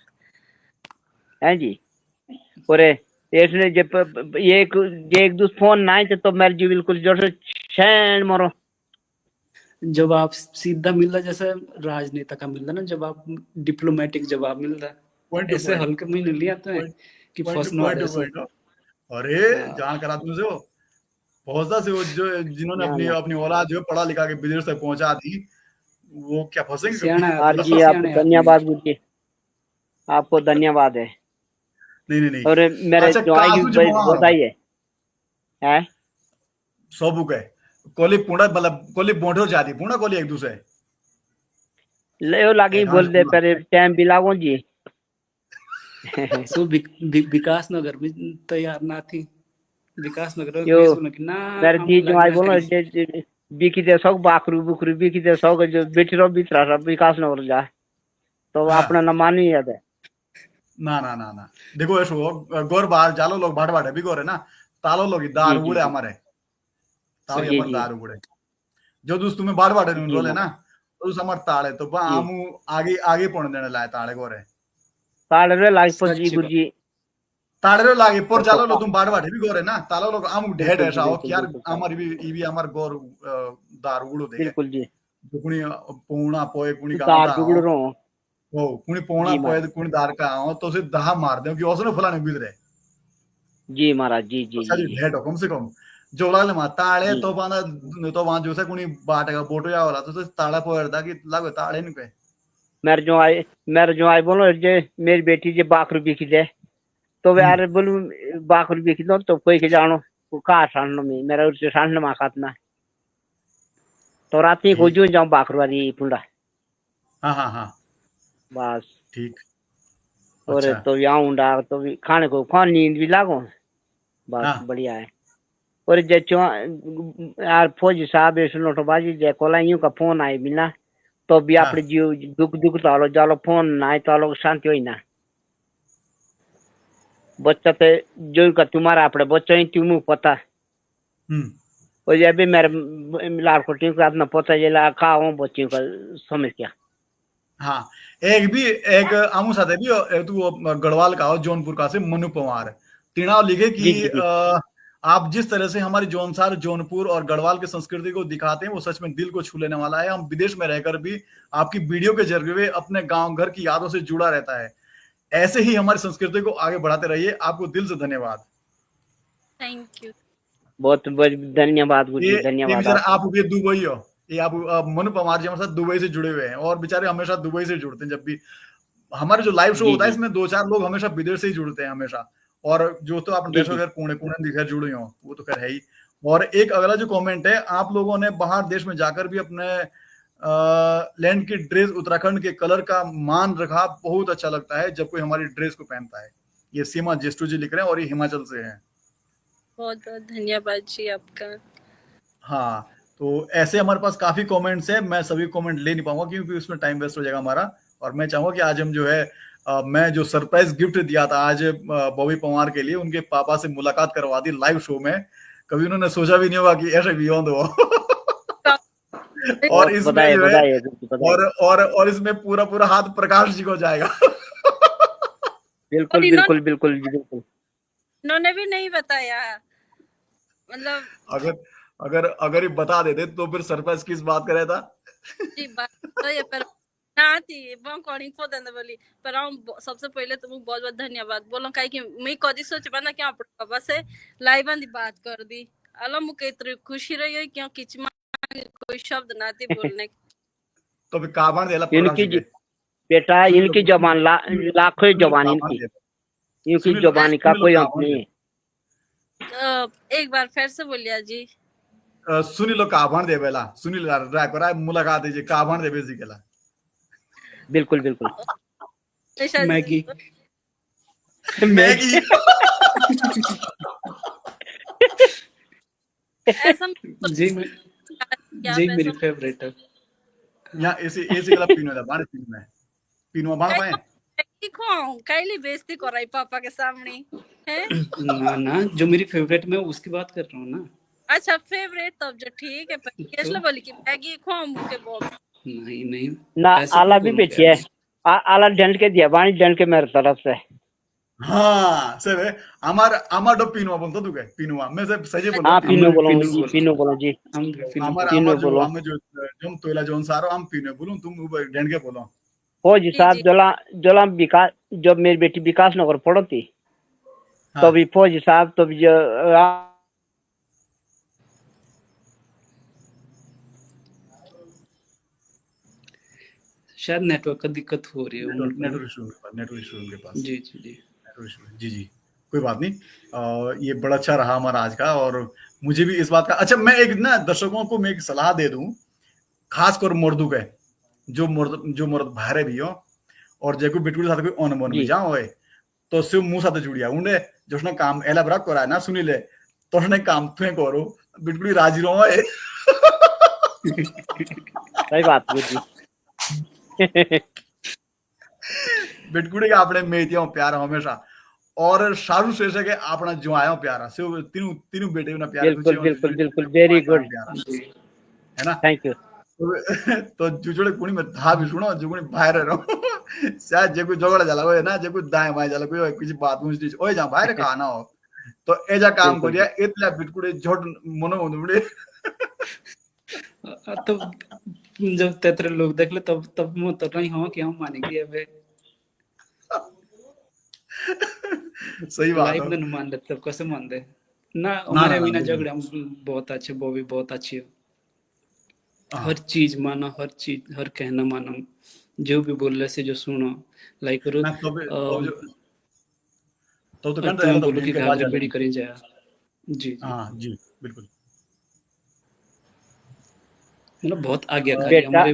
हैं जी। और इसने जब ये एक दूसरे फोन ना आए तो मेरे जी बिल्कुल जोर से छेन मरो। जब आप सीधा मिल रहा जैसे राजनेता का मिल रहा ना, जब आप डिप्लोमेटिक जवाब मिल रहा पॉइंट टू ऐसे पॉइंट हल्के में नहीं लिया तो कि पॉइंट टू फंसने पॉइंट वाले टू सो। पॉइंट अरे जान करा तुमसे वो पहुंचता से वो जो जिन्होंने ना अपनी ना अपनी औलाद जो है पढ़ा लिखा के विदेश तक पहुंचा दी, वो क्या फंसेंगे कभी सियाना और आदमी, जी आपको सियाने आदमी। धन्यवाद गुरुजी, आपको धन्यवाद है। नहीं नहीं नहीं। और मेरे अच्छा जो आएगी कासू जी मामा बधाई है सबू के कोली पुणे मतलब कोली बोंठो जाती पुणे कोली एक दूसरे ले लागी एडवांस बोल दे पर टाइम भी लागो जी। सो विकास नगर भी तैयार ना थी, विकास नगर यो बीच में कि ना मेरे हम जी जो आई लगना बोलो कहीं। बिकी दे सौ बाकरू बुकरू बिकी दे सौ जो बेटी रो बितरा सब विकास न हो जा तो हाँ अपना न मानी याद है। ना ना ना ना देखो ऐसो गोर बाहर जालो लोग भाट भाटे भी गोरे ना तालो लोग जी दारू जी बुड़े जी हमारे ताऊ सही जी हमारे जी दारू बुड़े जो दोस्त तुम्हें बाढ़ बाढ़े नहीं जी रोले ना महाराज तो उस हमारे ताड़े तो बा जी आमू आगे आगे पौने देने लाए ताड़े गोरे साढ़े रे लाख पची सच्ची बात। गुरुजी। ताड़े रो लागे पर तो जालो लो का तुम बाढ़ बाढ़े भी गोरे ना तालो लोग आमू ढेर बिल्कुल जी, ऐसा हो कि बिल्कुल यार बिल्कुल साहब, हमारी भी ई भी हमार गोर दारू गुड़ो देखे बिल्कुल जी। जो कुणी पूर्णा पोए कुणी गांव दार का जुगड़ हो रो वो कुणी पूर्णा जी पोए महाराज, कुणी दार का हो तो उसे दहा मार दे कि उसने फलाने गुजरे जी महाराज, जी जी अच्छा जी जी जी भेटो कम से कम जो लागले मा ताळे जी तो बाना तो वहां जो से कुणी बाट का बोटो या वाला तो ताड़ा पोरदा कि लागो ताळे नहीं पे मेरे जो आई बोलो जे मेरी बेटी जे बाकरू बिकी दे तो वे यार बोलू बाकरू बिकी दो तो कोई के जानो को का साणनो में मेरा उसे साणनो मा खातना तो राती को ठीक जो जाऊं बाकरू वाली पुंडा हाँ हाँ हाँ बस। ठीक और अच्छा तो यहाँ उंडा तो भी खाने को खान नींद भी लागो बस हाँ बढ़िया है। और जे चो यार फौजी साहब ऐसे नोटबाजी जे कोला यूं का फोन आई बिना तो भी हाँ आपने जीव दुख दुख तालो जालो फोन ना आए तो लोग शांति होई ना बच्चा ते जो का तुम्हारा अपने बच्चा ही तुम पता। हम्म और ये भी मेरे लाल कोटी का अपना पता ये ला का हूँ बच्चियों का समस्या। हाँ एक भी एक आमू साथे भी तू वो गढ़वाल का हो जौनपुर का से मनु पवार तीना लिखे कि जी जी जी आप जिस तरह से हमारी जौनसार जौनपुर और गढ़वाल की संस्कृति को दिखाते हैं वो सच में दिल को छू लेने वाला है। हम विदेश में रहकर भी आपकी वीडियो के जरिए अपने गांव घर की यादों से जुड़ा रहता है। ऐसे ही हमारी संस्कृति को आगे बढ़ाते रहिए। आपको दिल से धन्यवाद। थैंक यू बहुत बहुत धन्यवाद गुरु जी, ये धन्यवाद बेचारा आपको। आप ये दुबई हो, ये आप मनु पवार जी हमारे साथ दुबई से जुड़े हुए हैं और बेचारे हमेशा दुबई से जुड़ते हैं। जब भी हमारे जो लाइव शो जी होता है जी इसमें 2-4 लोग हमेशा विदेश से ही जुड़ते हैं हमेशा। और जो तो आपने जी देखो जी अगर कोने कोने दिखा जुड़े हो वो तो खैर है ही। और एक अगला जो कमेंट है, आप लोगों ने बाहर देश में जाकर भी अपने लैंड की ड्रेस उत्तराखंड के कलर का मान रखा। बहुत अच्छा लगता है जब कोई हमारी ड्रेस को पहनता है। ये सीमा जेस्टू जी लिख रहे हैं और ये हिमाचल से हैं। बहुत बहुत धन्यवाद जी आपका। हाँ, तो ऐसे हमारे पास काफी कमेंट्स हैं, मैं सभी कमेंट ले नहीं पाऊंगा क्योंकि उसमें टाइम वेस्ट हो जाएगा हमारा। और मैं चाहूंगा कि आज हम जो है मैं जो सरप्राइज गिफ्ट दिया था आज बॉबी पंवार के लिए, उनके पापा से मुलाकात करवा दी लाइव शो में। कभी उन्होंने सोचा भी नहीं होगा कि ऐसे बियॉन्ड हो। और बहुत इसमें बधाई जो है बधाई बधाई। और इसमें पूरा पूरा हाथ प्रकाश जी को जाएगा। बिल्कुल और बिल्कुल बिल्कुल जी बिल्कुल। इन्होंने भी नहीं बताया, मतलब अगर अगर अगर ये बता देते तो फिर सरप्राइज किस बात का रहता। जी बात तो ये पर ना थी वो कॉर्डिंग फॉर द बोली पर हम सबसे पहले तो बहुत बहुत धन्यवाद बोलो काई कि मैं कदी सोच बना कि आप बाबा से लाइव आंदी बात कर दी अला मुके इतनी खुशी रही है क्यों किच कोई शब्द ना थी बोलने तो फिर काबान देला प्रकाश इनकी जी के। बेटा सुन लो, इनकी जबान लाखों सुन लो जबान काबान इनकी, दे। इनकी सुन लो, जबान का सुन लो कोई अंत काबान नहीं दे। है। एक बार फिर से बोलिया जी। सुनी लो काबान दे बेला सुनी लो राय पर आए मुलाकात दीजिए काबान दे बेसी केला। बिल्कुल बिल्कुल। ऐसा मैगी मैगी। ऐसा जी क्या जी मेरी ऐसा फेवरेट है। यहाँ ऐसे केला पीनो था बाण पीनो है पीनो बाण पाए। काइली बेइज्जती कर रही पापा के सामने है। ना ना, जो मेरी फेवरेट में उसकी बात कर रहा हूँ ना। अच्छा फेवरेट तब जो ठीक है पर कैसे बोली कि मैगी खाऊं मुके बोल नहीं नहीं, ना ऐसे आला क्यों भी बोलोगे बेची है। आप? आला डंड के दिया बाणी डंड के मेरे तरफ से। हाँ सर हमार हमार डो पीनो बोलतो तू के पीनुआ मैं से सही बोल रहा हाँ हूँ पीनो हमें बोलो पिनू जी बोलो, पीनो बोलो जी हम भी पिनू हमार बोलो। हमार पीनो जो बोलो। हमें जो तोला जोन सारो हम पीनो बोलूं तुम ढंड के बोलो। हो जी जी साहब जी जोला जोला विकास जब मेरी बेटी विकास नगर पढ़ो थी तो हाँ भी फौजी साहब तो भी जो शायद नेटवर्क का दिक्कत हो रही है नेटवर्क उनको ना। नेटवर्क इशू उनके पास नेटवर्क इशू उनके पास जी जी जी। नेटवर्क इशू जी जी कोई बात नहीं। ये बड़ा अच्छा रहा हमारा आज का। और मुझे भी इस बात का अच्छा मैं एक ना दर्शकों को मैं एक सलाह दे दूं खास कर मर्दों के जो मर्द बाहर भी हो और जेको बिटकुल साथ कोई ऑन बन भी जी जाओ होए तो सिर्फ मुंह साथ जुड़िया उन्हें जोशने काम एला बरा करा ना सुनी ले तो उसने काम तुए करो बिटकुल राजी रहो है। सही बात है जी। बिटकुड़ी का अपने मेतियों प्यार हमेशा और सारू शेष है के अपना जो आयो प्यारा सिर्फ तीनों तीनों बेटे ना प्यार बिल्कुल बिल्कुल बिल्कुल वेरी गुड प्यारा जी है ना। Thank you. तो जुजोड़े कुणी में था भी सुनो जो कुणी बाहर रहो शायद जे कोई झगड़ा जाला हो ना जे कोई दाएं बाएं जाला कोई किसी बात मुझे ओए जा बाहर का ना हो तो एजा काम बिल्कुल करिया इतला बिटकुड़े झोट मनो होंदे तो जब तेरे लोग देख ले तब तब मैं तो नहीं हूँ कि हम मानेंगे अबे सही बात लाइव है। में मान लेते तब कैसे मान दे ना। ना हमारे ना बिना बिल्कुल झगड़े हम बहुत अच्छे, वो भी बहुत अच्छी है। हाँ हर चीज मानो, हर चीज, हर कहना मानो, जो भी बोल रहे से जो सुनो लाइक करो। ना तो जो तो कंट तुम एला तो बोलो दिल कि के बात घाघरी जाले बेड़ी करी जाए। जी जी, हाँ जी बिल्कुल। मतलब बहुत आज्ञाकारी बेटा हमारे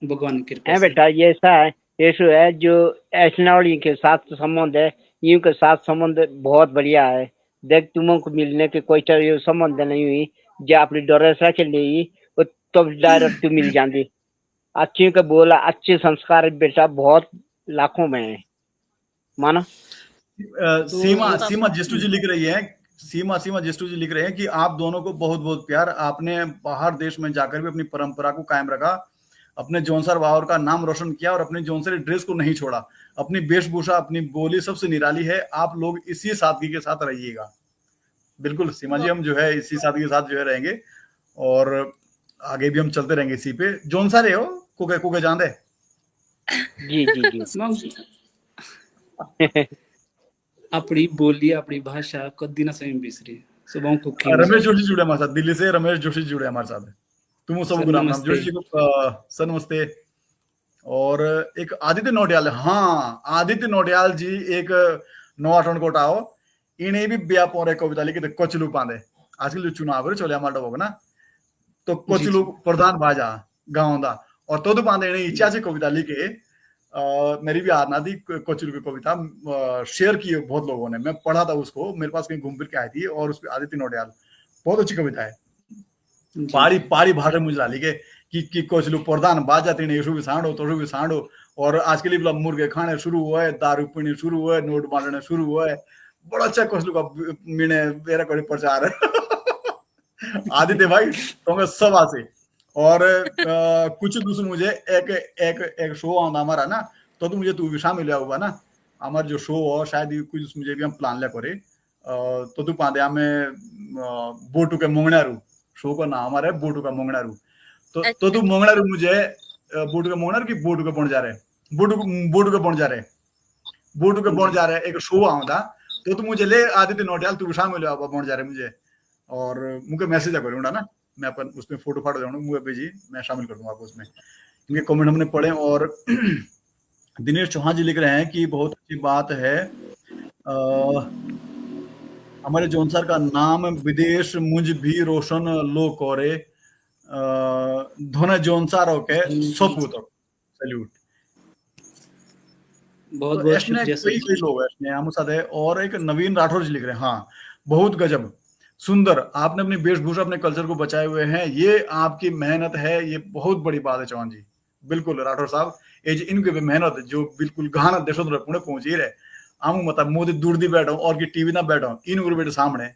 भगवान की कृपा है से। बेटा ये ऐसा है यीशु है जो ऐसनावली के साथ संबंध है यूं के साथ संबंध बहुत बढ़िया है। देख तुमों को मिलने के कोई तरह संबंध नहीं हुई जो अपनी डोरेसा के लिए वो तो डायरेक्ट तू मिल जाती। अच्छी के बोला अच्छे संस्कार बेटा बहुत लाखों में है मानो। सीमा तो सीमा जिस्टू जी लिख रही है सीमा जिस्टू जी लिख रहे हैं कि आप दोनों को बहुत बहुत प्यार आपने बाहर देश में जाकर भी अपनी परंपरा को कायम रखा अपने जौनसर वावर का नाम रोशन किया और अपनी जौनसरी ड्रेस को नहीं छोड़ा अपनी वेशभूषा अपनी बोली सबसे निराली है आप लोग इसी सादगी के साथ रहिएगा। बिल्कुल सीमा जी हम जो है इसी सादगी के साथ जो है रहेंगे और आगे भी हम चलते रहेंगे इसी पे जौनसा रहे हो कुके जान दे। जी जी जी अपनी बोली अपनी भाषा कदी ना सही बिसरी। सुबह कुकिंग रमेश जोशी जुड़े हमारे साथ दिल्ली से रमेश जोशी जुड़े हमारे साथ तुम सर सबको राम राम नमस्ते। जोशी जी को सर नमस्ते। और एक आदित्य नोटियाल हाँ आदित्य नोटियाल जी एक नवाटन कोटा हो इन्हें भी ब्या पोरे कविता लिखी कोचलू पांदे आजकल जो चुनाव है चले हमारा होगा ना तो जी कोचलू जी प्रधान भाजा गाँव दा और तो पांदे इन्हें इच्छा से कविता लिखे मेरी भी आरना थी कोचलू की कविता शेयर की है बहुत लोगों ने, मैं पढ़ा था उसको, मेरे पास कहीं घूम फिर के आई थी, और उसकी आदित्य नौटियाल बहुत अच्छी कविता है। जी पारी जी पारी भाषा मुझे डाली के कि कोचलू प्रधान बाजा तीने यशु भी सांडो तो भी सांडो, और आज के लिए मतलब मुर्गे खाने शुरू हुए, दारू पीने शुरू हुए, नोट बांटने शुरू हुए, बड़ा अच्छा कोचलू का मीने मेरा कोई प्रचार है। आदित्य भाई तो सब आसे। और कुछ दूसरे मुझे एक एक एक शो आना हमारा ना, तो मुझे तू भी शामिल हुआ ना, हमारा जो शो हो शायद कुछ मुझे भी हम प्लान ले करे, तो तू पादे हमें बोटू के मोंगनारू शो का नाम हमारा है बोटू का मोंगनारू, तो अच्छा तू मोंगनारू मुझे बोटू के मोंगनारू की बोटू के बन जा रहे बोटू बोटू के बन जा रहे बोटू के बन जी जा रहे एक शो आऊंगा, तो तू मुझे ले आदित्य नौटियाल तू भी शामिल हुआ बन जा रहे मुझे, और मुझे मैसेज करूंगा ना, मैं अपन उसमें फोटो फाटो जाऊंगा मुझे भेजी, मैं शामिल कर दूंगा आपको उसमें, क्योंकि कमेंट हमने पढ़े। और दिनेश चौहान जी लिख रहे हैं कि बहुत अच्छी बात है, हमारे जौनसर का नाम विदेश मुझ भी रोशन लो कोरे, धोने जौनसारो के जी सपूत सैल्यूट। बहुत तो बहुत ऐसने शुक्रिया सर कई कई जी। लोग ऐसने हम साथ है, और एक नवीन राठौर जी लिख रहे हैं, हाँ बहुत गजब सुंदर, आपने अपनी वेशभूषा अपने कल्चर को बचाए हुए हैं, ये आपकी मेहनत है, ये बहुत बड़ी बात है चौहान जी। बिल्कुल राठौर साहब, ये जो इनकी भी मेहनत जो बिल्कुल गहना देशों तक पुणे पहुंची रहे, हम मतलब मोदी दूर दी बैठो और की टीवी ना बैठो इन गुरु बेटे सामने,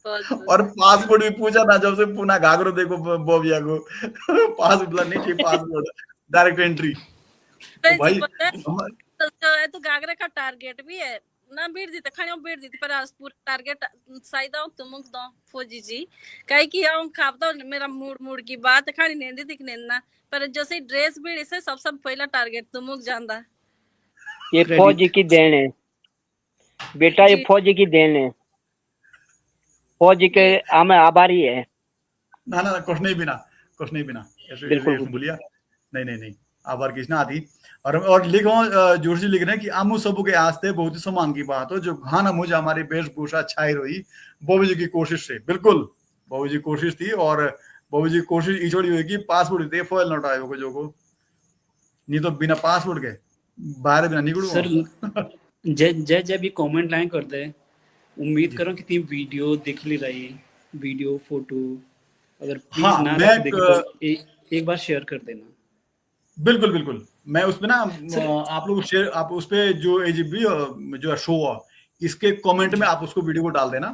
बहुत बहुत और पासपोर्ट भी पूछा ना जब से पुनः घाघरो देखो बोबिया को पासपोर्ट नहीं चाहिए, पासपोर्ट डायरेक्ट एंट्री। तो जी भाई पता है हम तो घाघरे का टारगेट भी है ना, बीड़ दी खाने बीड़ दी पर आज पूरा टारगेट साइदा तुम दो फौजी जी कहीं कि हम खापता मेरा मूड मूड की बात खानी नेंदी दिखने ना, पर जैसे ड्रेस बीड़ से सबसे पहला टारगेट तुम जानदा ये फौजी क्रेडिट की देन है बेटा, ये जी फौजी की देन है, फौजी के जी हमें आभारी है। ना ना कुछ नहीं बिना कुछ नहीं बिना ऐसे बिल्कुल ऐसे ऐसे बोलिया, नहीं नहीं नहीं आभार किसना आती। और लिखो जोर से लिख रहे हैं कि आमू सबू के आस्ते बहुत ही सम्मान की बात हो, जो खाना मुझे हमारी वेशभूषा छाई रही बॉबी जी की कोशिश से, बिल्कुल बॉबी जी की कोशिश थी, और बॉबी जी की कोशिश इछोड़ी हुई कि पासपोर्ट दे फॉइल नोट आए को जो को, नहीं तो बिना पासपोर्ट के बाहर बिना सर निकलूंगा। जय जय जय भी कमेंट लाइन कर दे, उम्मीद जी करो कि ती वीडियो देख ली रही, वीडियो फोटो अगर प्लीज हाँ ना मैं देखे तो एक बार शेयर कर देना बिल्कुल बिल्कुल मैं उसमें ना सर। आप लोग शेयर आप उस पे जो एजीबी जो है शो इसके कमेंट में जी आप उसको वीडियो को डाल देना,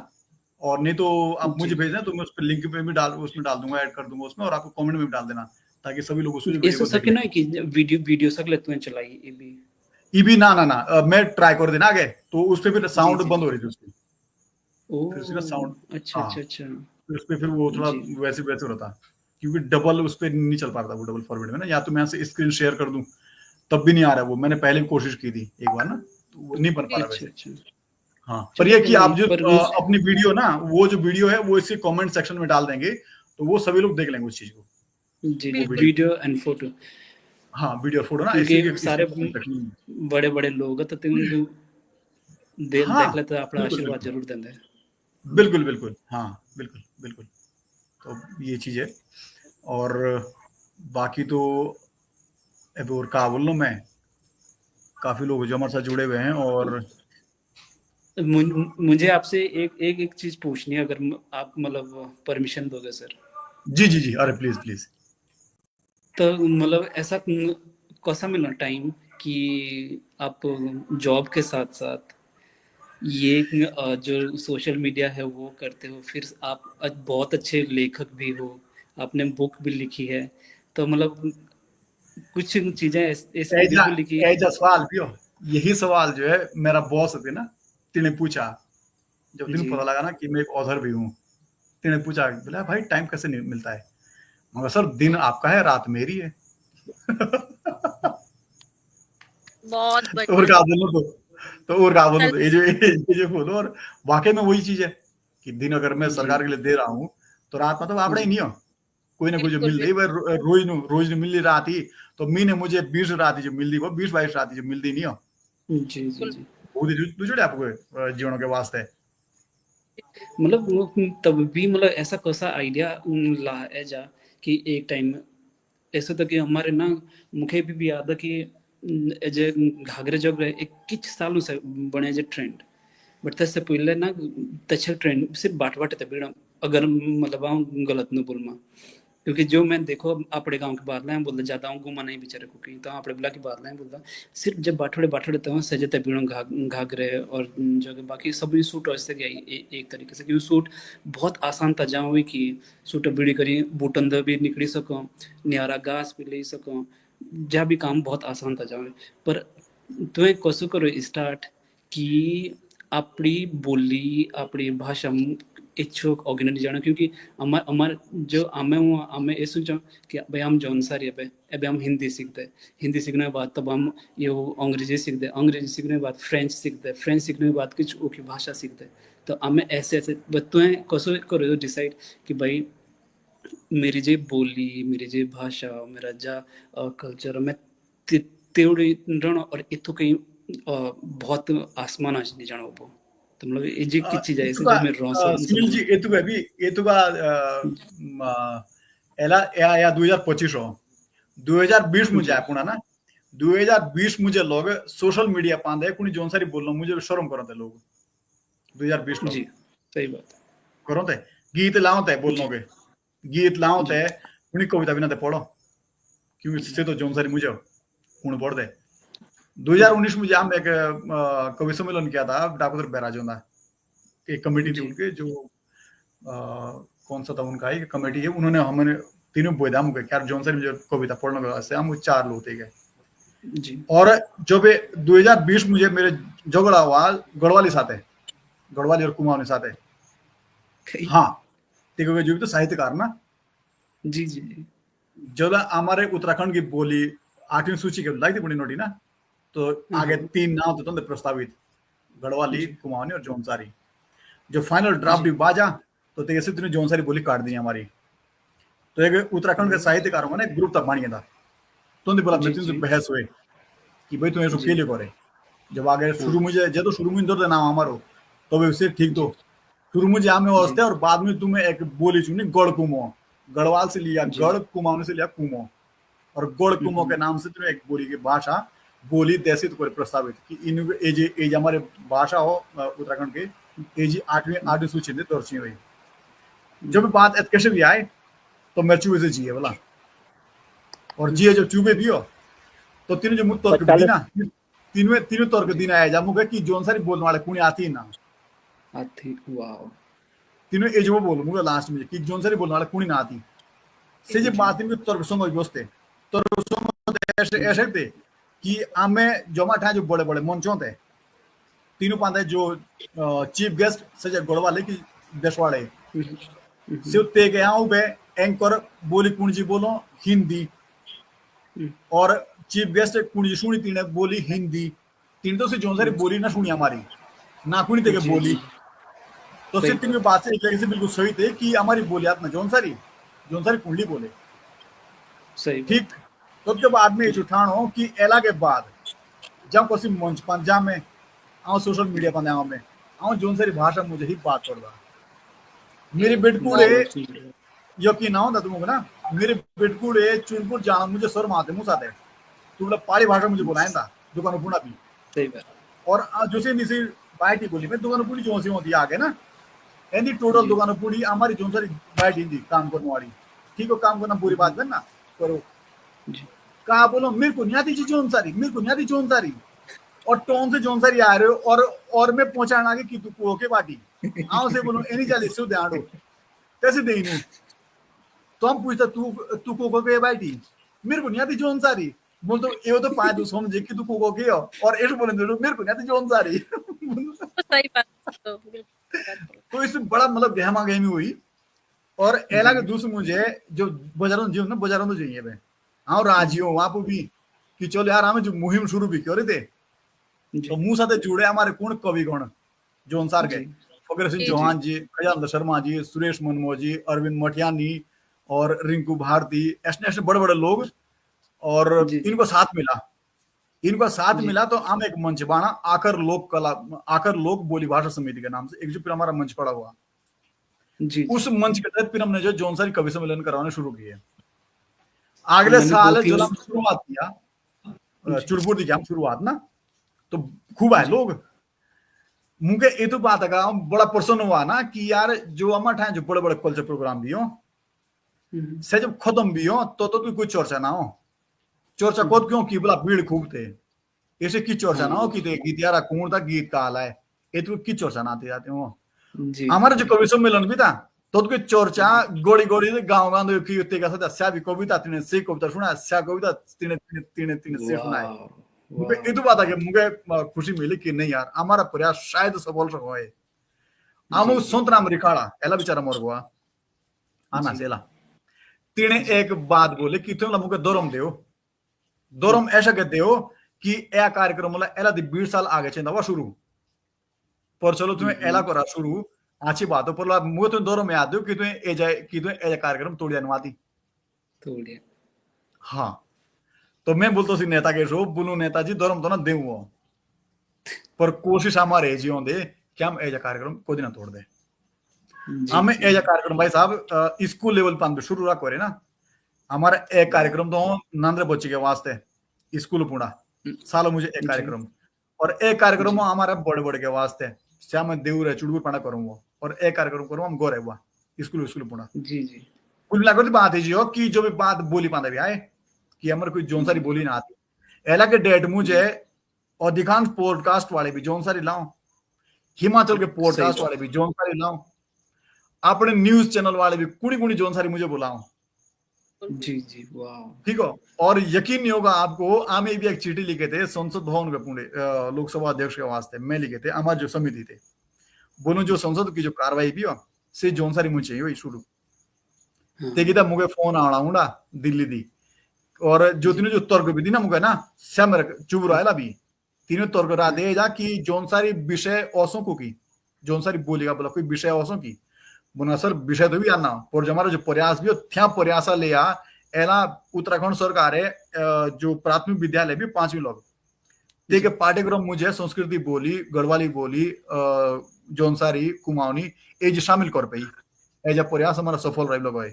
और नहीं तो आप मुझे जी भेज देना, तो मैं उस पर लिंक पे भी डाल उसमें डाल दूंगा, ऐड कर दूंगा उसमें, और आपको कमेंट में भी डाल देना, ताकि सभी लोग उसको वीडियो ऐसा को देख सके लें। ना कि वीडियो वीडियो सकले तुम्हें चलाई ये भी। ये भी ना ना ना मैं ट्राई कर देना आगे, तो उस पर फिर जी साउंड जी बंद जी हो रही थी उसकी, ओ फिर उसका साउंड, अच्छा हाँ अच्छा अच्छा फिर उस पर फिर वो थोड़ा जी वैसे वैसे हो रहा था, क्योंकि डबल उस पर नहीं चल पा रहा था वो डबल फॉरवर्ड में ना, या तो मैं से स्क्रीन शेयर कर दूं तब भी नहीं आ रहा वो, मैंने पहले भी कोशिश की थी एक बार ना, तो वो नहीं बन पा जी रहा अच्छा वैसे। अच्छा हाँ पर चलो ये कोई कि आप नहीं जो पर अपनी वीडियो ना वो जो वीडियो है वो इसके कमेंट सेक्शन में डाल देंगे, तो वो सभी लोग देख लेंगे उस चीज को, जी जी वो बिल्कुल वीडियो, वीडियो एंड फोटो, हाँ वीडियो फोटो ना इसी के क्योंकि इसके सारे कमेंट सेक्शन में। बड़े बड़े लोग हैं, तो तुम हाँ देख ले तो अपना बिल्कुल आशीर्वाद बिल्कुल जरूर देंगे। बिल्कुल बिल्कुल हाँ बिल्कुल बिल्कुल। तो ये चीज है, और बाकी तो अब और क्या बोल रहा हूँ मैं, काफी लोग जो हमारे साथ जुड़े हुए हैं, और मुझे आपसे एक चीज पूछनी है, अगर आप मतलब परमिशन दोगे सर। जी जी जी अरे प्लीज प्लीज। तो मतलब ऐसा कैसा मिला टाइम कि आप जॉब के साथ साथ ये जो सोशल मीडिया है वो करते हो, फिर आप बहुत अच्छे लेखक भी हो, आपने बुक भी लिखी है, तो मतलब कुछ चीजें ऐसी भी एजा बिल्कुल लिखी। एजा सवाल पियो, यही सवाल जो है मेरा बॉस थे ना, तिने पूछा, जब दिन जी पता लगा ना कि मैं एक ऑथर भी हूँ, तिने पूछा बोला भाई टाइम कैसे नहीं मिलता है, मगर सर दिन आपका है रात मेरी है। बहुत तो और बढ़िया क्या बोलो, तो और क्या बोलो, हेल्प तो ये जो बोलो, और वाकई में वही चीज है कि दिन अगर मैं जी सरकार के लिए दे रहा हूँ, तो रात मतलब आपड़ा ही जी नहीं हो, कोई ना कोई जो बिल्कुल मिल रही बिल्कुल रोज नहीं मिल रही रात ही, तो महीने मुझे 20 रात ही जो मिल रही वो 20-22 रात ही जो मिलती नहीं हो, जी जी जी वो दूसरे आपको जीवन के वास्ते। मतलब तब भी मतलब ऐसा कैसा आइडिया ला है जा कि एक टाइम में ऐसे तो कि हमारे ना मुझे भी याद है कि जे घागरे जग एक किच सालों से बने जे ट्रेंड बट तसे पहिले ना तसे ट्रेंड सिर्फ बाट बाट ते बीड़ा अगर मतलब आऊं गलत न बोलमा क्योंकि जो मैं देखो अपने गांव के बाहर लाए बोलते जाता हूँ घुमा नहीं बेचारे को कहीं तो अपने बिला के बाहर लाए बोलता सिर्फ जब बाठड़े तो सजे ते बीड़ों घाघरे और जगह बाकी सब सूट ऐसे गया एक तरीके से क्योंकि सूट बहुत आसान था जहाँ हुई कि सूट बीड़ी करी बूटन द भी निकली सको न्यारा घास भी ले सको जहाँ भी काम बहुत आसान था जहाँ पर तुम्हें कसो करो स्टार्ट कि આપણી બોલી આપણી ભાષા इच्छुक ऑर्गेनाइज जाना क्योंकि हमार जो हमें ये सोचा कि भाई हम जौन सारी अब हम हिंदी सीखते हिंदी सीखने के बाद तब हम ये अंग्रेजी सीखते अंग्रेजी सीखने के बाद फ्रेंच सीखते फ्रेंच सीखने के बाद कुछ की भाषा सीखते तो हमें ऐसे ऐसे बच्चों कसो करो डिसाइड कि भाई मेरी जे बोली मेरी जे भाषा मेरा जा कल्चर में तेवढी रण और इथो कहीं बहुत आसमान आज नहीं जाना वो तो मतलब ये जी की चीज है ऐसे जो मैं रॉस सुनील जी एतुका एला या 2025 हो 2020 मुझे पुणा ना 2020 मुझे लोग सोशल मीडिया पांदे कुणी जोन सारी बोलनो मुझे शर्म करते लोग 2020 लोग जी सही बात करते गीत लाओते बोलनो के गीत लाओते कुणी कविता बिना ते पढ़ो क्योंकि से तो जोन सारी मुझे कुण पढ़ते 2019 में हम एक कवि सम्मेलन किया था डाकोदर बैराजोंदा एक कमेटी थी उनके जो कौन सा था उनका एक कमेटी है उन्होंने हमें तीनों बोधा मुझे क्या जॉनसन मुझे कविता पढ़ने का से हम 4 लोग थे जी और जब 2020 मुझे मेरे झगड़ा हुआ गढ़वाली साथ है गढ़वाली और कुमाऊनी साथ है हाँ ठीक है जो भी तो साहित्यकार ना जी जी जब हमारे उत्तराखंड की बोली 8वीं सूची के लाई थी बड़ी नोटी ना तो आगे 3 नाम तो प्रस्तावित गढ़वाली कुमाऊनी और जौनसारी जो फाइनल ड्राफ्ट बाजा तो तेरे तीनों जौनसारी बोली काट दी हमारी तो एक उत्तराखंड के साहित्यकारों ने ग्रुप तक बनिए था तो बोला मृत्यु से बहस हुए कि भाई तुम्हें रुके लिए करे जब आगे शुरू मुझे जे तो शुरू में इंदौर नाम हमारो तो वे उसे ठीक तो शुरू मुझे हमें वास्ते और बाद में तुम्हें एक बोली चुनी गढ़ कुमो गढ़वाल से लिया गढ़ कुमाऊनी से लिया कुमो और गढ़ कुमो के नाम से तुम्हें एक बोली की भाषा बोली देशित को प्रस्तावित कि इन एज हमारे भाषा हो उत्तराखंड के एज 8वीं सूची में दर्शी हुई जब बात कैसे भी आए तो मैं चूहे से जिए बोला और जिए जो चूहे भी हो तो तीनों जो मुक्त तौर के ना तीनों तौर के दिन आया जा मुझे कि जोन सारी बोलने वाले कुणी आती ना आती वाओ तीनों एज वो बोलो मुझे लास्ट में कि जोन सारी बोलने वाले कुणी ना आती से जो बात में तौर समझ बसते तो ऐसे ऐसे थे कि हमें जो माठा जो बड़े बड़े मंचों थे तीनों पांडे जो चीफ गेस्ट सजे गढ़वाले की देशवाड़े सिर्फ ते गया हूं बे एंकर बोली कुंजी बोलो हिंदी और चीफ गेस्ट कुंजी सुनी तीने बोली हिंदी तीन तो से जो सारी बोली ना सुनी हमारी ना कुनी ते के बोली तो सिर्फ तीन बात से एक लगे से बिल्कुल सही थे कि हमारी बोलियात ना जोन सारी कुंडली बोले सही ठीक तो जब आदमी ये उठानो कि एला के बाद जब कोई मंच पंजाब में आओ सोशल मीडिया पर में आओ जोन सारी भाषा मुझे ही बात कर रहा मेरे बेटकुड़े यकीन ना होता तुमको ना मेरे बेटकुड़े चुनपुर जाना मुझे शर्म आते मुंह आते तू बोला पहाड़ी भाषा मुझे बुलाया था दुकान पुणा भी सही बात और जो से नीचे बाइटी बोली मैं दुकान पूरी जो सी होती आगे ना एनी टोटल दुकान पूरी हमारी जो सारी बाइट हिंदी काम करने वाली ठीक है काम करना पूरी बात करना करो कहा बोलो मेरे को नहीं आती जोन सारी मेरे को नहीं आती जोन सारी और टोन से जोन सारी आ रहे हो और मैं पहुंचाना आगे कि तू को के बाटी आओ से बोलो एनी चाली से ध्यान दो कैसे दे नहीं तो हम पूछता तू को के बाटी मेरे को नहीं आती जोन सारी बोल तो ये तो पाए दो समझे कि तू को के और ऐसे बोले मेरे को नहीं आती जोन सारी सही बात तो इसमें बड़ा मतलब गहमा गहमी हुई और एला के दूसरे मुझे जो बाजारों जीव ना बाजारों तो चाहिए भाई हाँ राजी हो वहां पर भी कि चलो यार हमें जो मुहिम शुरू भी क्यों थे तो मुंह साथे जुड़े हमारे कौन कवि गण जो अंसार के फकर सिंह चौहान जी खजानंद शर्मा जी सुरेश मनमोह जी अरविंद मटियानी और रिंकू भारती ऐसे बड़े बड़े लोग और इनको साथ मिला तो हम एक मंच बना आकर लोक बोली भाषा समिति के नाम से एक जो फिर हमारा मंच पड़ा हुआ उस मंच के तहत फिर हमने जो जौनसारी कवि सम्मेलन करवाने शुरू किए अगले साल जो हम शुरुआत किया चुड़पुर दी क्या शुरुआत ना, तो खूब आए लोग। मुझे ये तो बात है बड़ा प्रसन्न हुआ ना कि यार जो अम्मा ठाए जो बड़े बड़े कल्चर प्रोग्राम भी हो से जब खत्म भी हो तो भी कोई चर्चा ना हो। चर्चा कद क्यों की बोला भीड़ खूब थे, ऐसे की चर्चा ना हो कि गीत यार कौन था गीत का आला है, ये तो की चर्चा ना आते जाते हो। जी हमारे जो कवि सम्मेलन भी था तो कोई चर्चा गोड़ी गोड़ी गाँव गाँव की युक्ति का साथ स्या भी कविता तिने से कविता सुना स्या कविता तिने तिने तिने तिने से सुनाए। मुझे ये तो बात है कि मुझे खुशी मिली कि नहीं यार हमारा प्रयास शायद सफल रहो है। आमु संत नाम रिखाड़ा एला बेचारा मर गया आना सेला तिने एक बात बोले कि तुम मुझे दौरम देओ, दौरम ऐसा कहते हो कि ए कार्यक्रम एला दी 20 साल आगे चेंदा हुआ शुरू पर चलो तुम्हें एला करा शुरू अच्छी बात हो पर मुझे तुम दौरम याद दो कि तुम्हें ए जाए कि तुम्हें ए कार्यक्रम तोड़िया नवाती तोड़िया। हाँ तो मैं बोलता सी नेता के शो बोलू नेताजी दौरम तो ना देऊ पर कोशिश हमारे जी होंदे कि हम ए कार्यक्रम को दिन तोड़ दे। हमें ए कार्यक्रम भाई साहब स्कूल लेवल पर शुरू रखो रे ना हमारा एक कार्यक्रम तो नंद्रे बच्चे के वास्ते स्कूल पूरा सालों मुझे एक कार्यक्रम और एक कार्यक्रम हमारे बड़े बड़े के वास्ते श्याम देव रे चुड़बुर पाना करूंगा और एक कार्यक्रम करूंगा हम गोरे हुआ स्कूल स्कूल पूरा जी जी कुल मिलाकर बात है जी हो कि जो भी बात बोली पाते भी आए कि हमारे कोई जोन सारी बोली ना आती एला के डेट मुझे अधिकांश पॉडकास्ट वाले भी जोन सारी लाओ, हिमाचल के पॉडकास्ट वाले भी जोन सारी लाओ, अपने न्यूज चैनल वाले भी कुड़ी कुड़ी जोन सारी मुझे बुलाओ। जी जी वाह ठीक हो और यकीन नहीं होगा आपको आमे भी एक चिट्ठी लिखे थे संसद भवन के पुणे लोकसभा अध्यक्ष के वास्ते मैं लिखे थे हमारे जो समिति थे बोलो जो संसद की जो कार्रवाई भी हो से जोन सारी मुझे चाहिए शुरू तेगिता मुझे फोन आना उड़ा दिल्ली दी और जो तीनों जो तर्क भी दी ना मुझे ना सैमर चुप रहा भी तीनों तर्क रहा दे जा कि जोन सारी विषय औसों को की जोन सारी बोलेगा बोला कोई विषय औसों की बोला सर विषय तो भी आना और जो हमारा जो प्रयास भी हो थ्या प्रयास ले आ एला उत्तराखंड सरकार है जो प्राथमिक विद्यालय भी 5वीं लोग देखे पाठ्यक्रम मुझे संस्कृति बोली गढ़वाली बोली जोनसारी कुमाऊनी एज शामिल कर पाई एज प्रयास हमारा सफल रहे लोग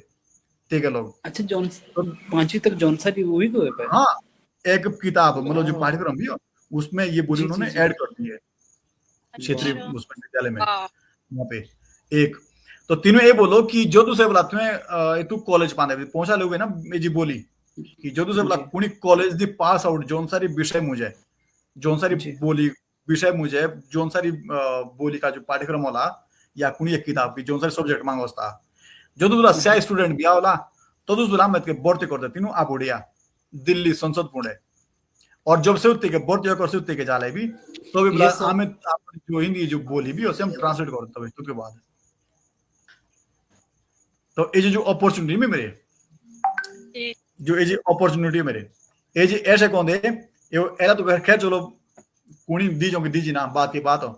ठीक है लोग। अच्छा जॉन 5वीं तक जॉनसारी वही को है हाँ एक किताब मतलब जो पाठ्यक्रम भी हो उसमें ये बोली उन्होंने ऐड कर दी है क्षेत्रीय विद्यालय में वहां पे एक तो तीनों ये बोलो कि जो दूसरे बोला तुम्हें तू कॉलेज पाने पहुंचा लोगे ना जी बोली कि जो दूसरे बोला कुणी कॉलेज दी पास आउट जोन सारी विषय मुझे जोन सारी बोली विषय मुझे जोन सारी बोली का जो पाठ्यक्रम होला या कुणी एक किताब की जोन सारी सब्जेक्ट मांगो था जो दूसरा स्या स्टूडेंट भी आवला तो दूसरा मैं के भर्ती कर दे तीनों आप उड़िया दिल्ली संसद पुणे और जब से उत्ते के भर्ती कर से उत्ते के जाले भी तो भी बोला हमें जो हिंदी जो बोली भी उसे हम ट्रांसलेट कर देते हैं के बाद तो ये जो अपॉर्चुनिटी में मेरे जो ये अपॉर्चुनिटी मेरे ये जी ऐसे कौन दे ये एला तो खैर चलो कुणी दीजों की दीजी ना बात की बात हो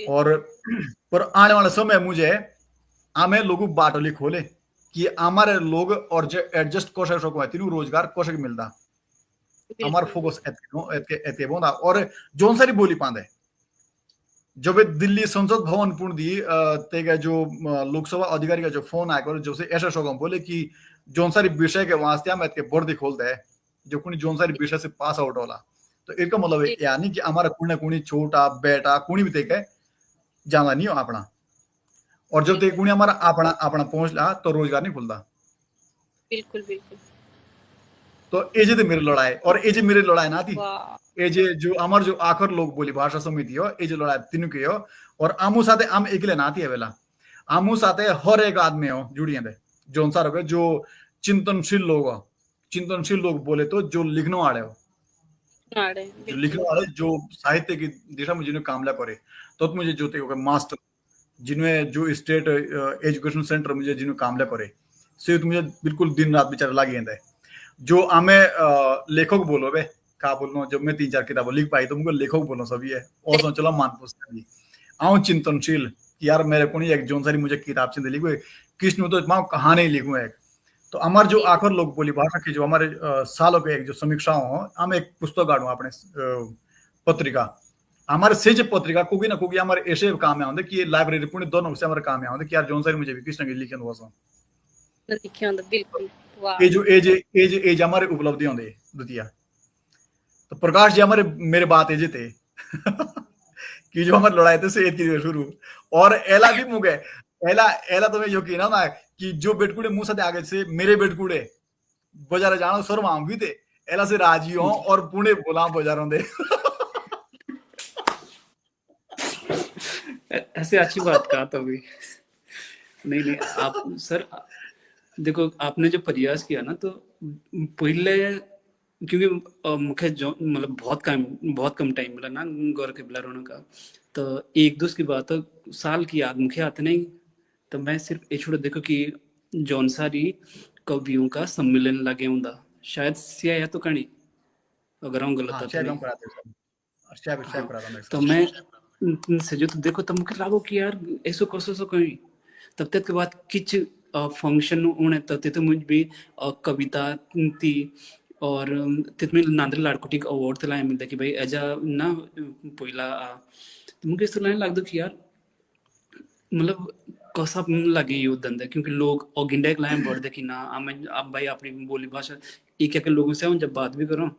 और पर आने वाला समय मुझे हमें लोगों बाटोली खोले कि हमारे लोग और जो एडजस्ट कोशिश सको तीनों रोजगार कोशिश मिलता हमारा फोकस एते बोंदा और जोन सारी बोली पांदे जब दिल्ली संसद भवन पूर्ण दी तेगा जो लोकसभा अधिकारी का जो फोन आया जो से ऐसा शोकम बोले कि जोन सारी विषय के वास्ते हम के बोर्ड खोलते हैं जो कुणी जोन सारी विषय से पास आउट होला तो इसका मतलब यानी कि हमारा कुणी कुणी छोटा बेटा कुणी भी तेके जाना नहीं हो अपना और जब ते कुणी हमारा अपना अपना पहुंच ला तो रोजगार नहीं खुलता बिल्कुल बिल्कुल तो एजे तो मेरी लड़ाई और एजे मेरी लड़ाई ना थी एजे जो हमारे जो आखिर लोग बोली भाषा समिति हो एजे लड़ाई तीनों की हो और आमू साथे आम एकले ना थी वेला आमू साथे हर एक आदमी हो जुड़िए थे जोन सार हो जो चिंतनशील लोग बोले तो जो लिखने वाले हो जो लिखने वाले जो साहित्य की दिशा में जिन्हें कामला करे तो मुझे जो थे मास्टर जिन्हें जो स्टेट एजुकेशन सेंटर मुझे जिन्हें कामला करे से मुझे बिल्कुल दिन रात बेचारा लागे थे जो हमें लेखक बोलो बे का बोलना जब मैं 3-4 किताबें लिख पाई तो मुझे लेखक बोलना सभी है और सोच चलो मान पुस्तक आऊं चिंतनशील यार मेरे को नहीं एक जोन सारी मुझे किताब चिंतन लिखो कृष्ण तो मैं कहानी लिखूं एक तो हमारे जो आखिर लोग बोली भाषा की जो हमारे सालों के एक जो समीक्षाओं हो हम एक पुस्तक गाड़ू अपने पत्रिका हमारे से जो पत्रिका कोई ना कोई हमारे ऐसे काम आते कि लाइब्रेरी पुणे दोनों से हमारे काम आते कि यार जोन सारी मुझे भी कृष्ण की लिखन हुआ बिल्कुल ये जो एज हमारे उपलब्धि होंगे द्वितीय तो प्रकाश जी हमारे मेरे बात है थे कि जो हमारे लड़ाई थे से की शुरू और एला भी मुगे एला एला तुम्हें जो की ना कि जो बेटकुड़े मुंह से आगे से मेरे बेटकुड़े बाजार जानो सर माम भी थे एला से राजी हो और पुणे बोला बाजारों दे ऐसे अच्छी बात कहा तभी। नहीं नहीं आप सर देखो आपने जो प्रयास किया ना तो पहले क्योंकि मुझे जो मतलब बहुत कम टाइम मिला ना गौर के बिला रोने का तो एक दूसरी की बात तो साल की याद मुझे आते नहीं तो मैं सिर्फ ये छोड़ देखो कि जौन सारी कवियों का सम्मेलन लगे होंदा शायद सिया या तो कहानी अगर हम गलत हाँ तो शेयर नहीं हम कराते हैं शेयर शेयर हाँ कराता मेरे तो साथ मैं से जो तो देखो तब मुझे लागो कि यार ऐसो कसो सो कहीं तब तक के बाद किच फंक्शन होने तब ते तो मुझ भी कविता थी और तिथ में नांदर लाडकोटी अवार्ड तलाय मिलता कि भाई एजा ना पहिला तो मुझे इस तरह लग दो कि यार मतलब कसा लगे ये धंधा क्योंकि लोग ऑगिंडा एक लाइन बढ़ दे कि ना हमें अब भाई अपनी बोली भाषा एक एक लोगों से हम जब बात भी करो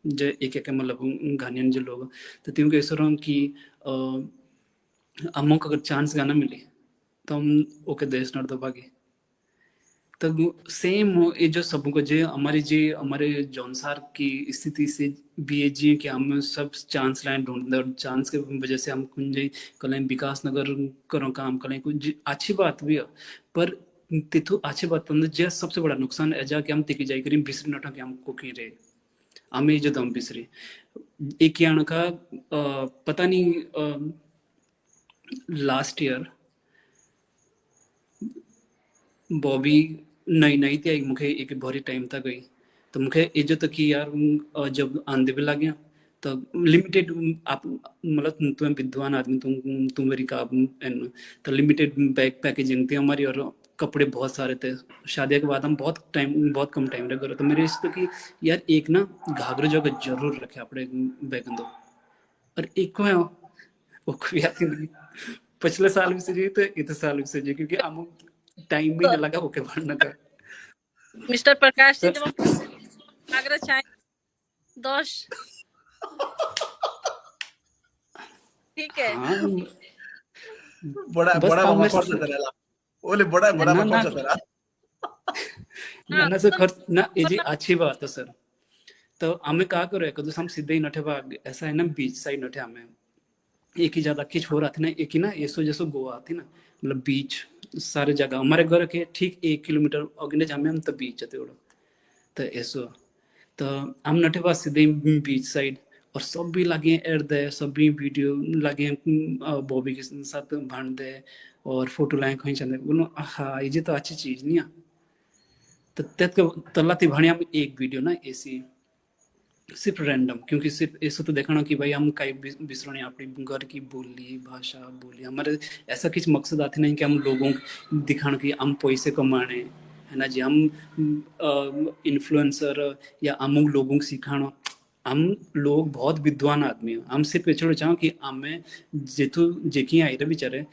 जो एक एक मतलब घानियन जो लोग तो तीन ऐसा रहा कि अमुक अगर चांस गाना मिले तो हम ओके देश नर तो भागे तब सेम ये जो सबको जे हमारे जौनसार की स्थिति से भी ये जी कि हम सब चांस लाइन ढूंढते और चांस के वजह से हम कुछ कलें विकास नगर करो काम करें कुछ अच्छी बात भी है पर तिथु अच्छी बात जे सबसे बड़ा नुकसान है जा कि हम तिकी जाई करी बिसरी नटा कि हमको की रे हमें जो दम बिसरी एक यान का पता नहीं लास्ट ईयर बॉबी नई थी आई मुझे एक भरी टाइम था गई तो मुझे इज्जत की यार जब आंधे भी लग गया तो लिमिटेड आप मतलब तुम्हें विद्वान आदमी तुम मेरी का तो लिमिटेड बैग पैकेजिंग थी हमारी और कपड़े बहुत सारे थे शादी के बाद हम बहुत कम टाइम रह गए तो मेरे इस कि यार एक ना घाघरा जगह जरूर रखे अपने बैग दो और एक को वो भी आती नहीं पिछले साल भी से जी तो इस साल भी से जी क्योंकि हम टाइम भी नहीं लगा ओके पढ़ने का मिस्टर प्रकाश जी सर जब हम आगरा चाहे 10 ठीक है हाँ बड़ा बस बड़ा अब मामा मैं कौन सा तेरा ओले बड़ा बड़ा ना मामा ना कौन सा तेरा ना हाँ ना सर तो खर्च ना ये जी मतलब अच्छी बात है सर तो हमें कहा करो एक हम सीधे ही नठे भाग ऐसा है ना बीच साइड नठे हमें एक ही ज्यादा किच हो रहा थी ना एक ही ना ऐसो जैसो गोवा थी ना मतलब बीच सारे जगह हमारे घर के ठीक 1 किलोमीटर अगले जामे हम तो बीच है तो ऐसो तो हम नटे पास सीधे बीच साइड और सब भी लगे एर दे सब भी वीडियो लगे बॉबी के साथ भाण दे और फोटो लाए कहीं चले बोलो हाँ ये तो अच्छी चीज नहीं है तो त्यात तल्ला ती भाणी हम एक वीडियो ना ऐसी सिर्फ रैंडम क्योंकि सिर्फ ऐसा तो देखना कि भाई हम कई विसरणी अपनी घर की बोली भाषा बोली हमारे ऐसा किस मकसद आते नहीं कि हम लोगों को दिखाना कि हम पैसे कमाने है ना जी हम इन्फ्लुएंसर या अमुक लोगों को सिखाना हम लोग बहुत विद्वान आदमी हैं हम सिर्फ छोड़ चाहो कि हमें जेतु जेकी आई रहे बेचारे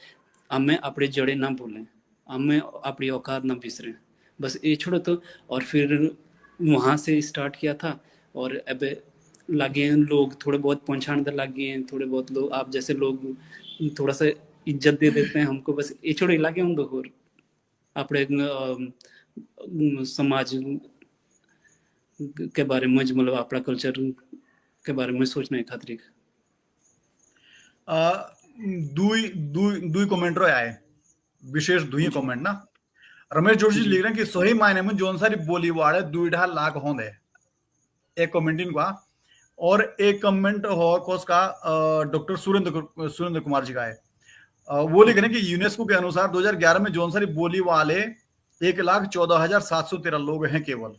हमें अपने जड़े ना भूलें हमें अपनी औकात ना बिसरें बस ये छोड़ो तो और फिर वहाँ से स्टार्ट किया था और अब लगे हैं लोग थोड़े बहुत पहुँचाने लगे हैं थोड़े बहुत लोग आप जैसे लोग थोड़ा सा इज्जत दे देते हैं हमको बस ये छोड़े लगे हम लोग और अपने समाज के बारे में मतलब अपना कल्चर के बारे में सोचने खातिर दुई दुई दुई कमेंट रो आए विशेष दुई कमेंट ना रमेश जोशी जी लिख रहे हैं कि सही मायने में जोन सारी बोली वाले 2.5 लाख होंगे एक कमेंट इनका और एक कमेंट हो उसका डॉक्टर सुरेंद्र कुमार जी का है वो लिख रहे हैं कि यूनेस्को के अनुसार 2011 में जोन सारी बोली वाले 1,14,713 लोग हैं केवल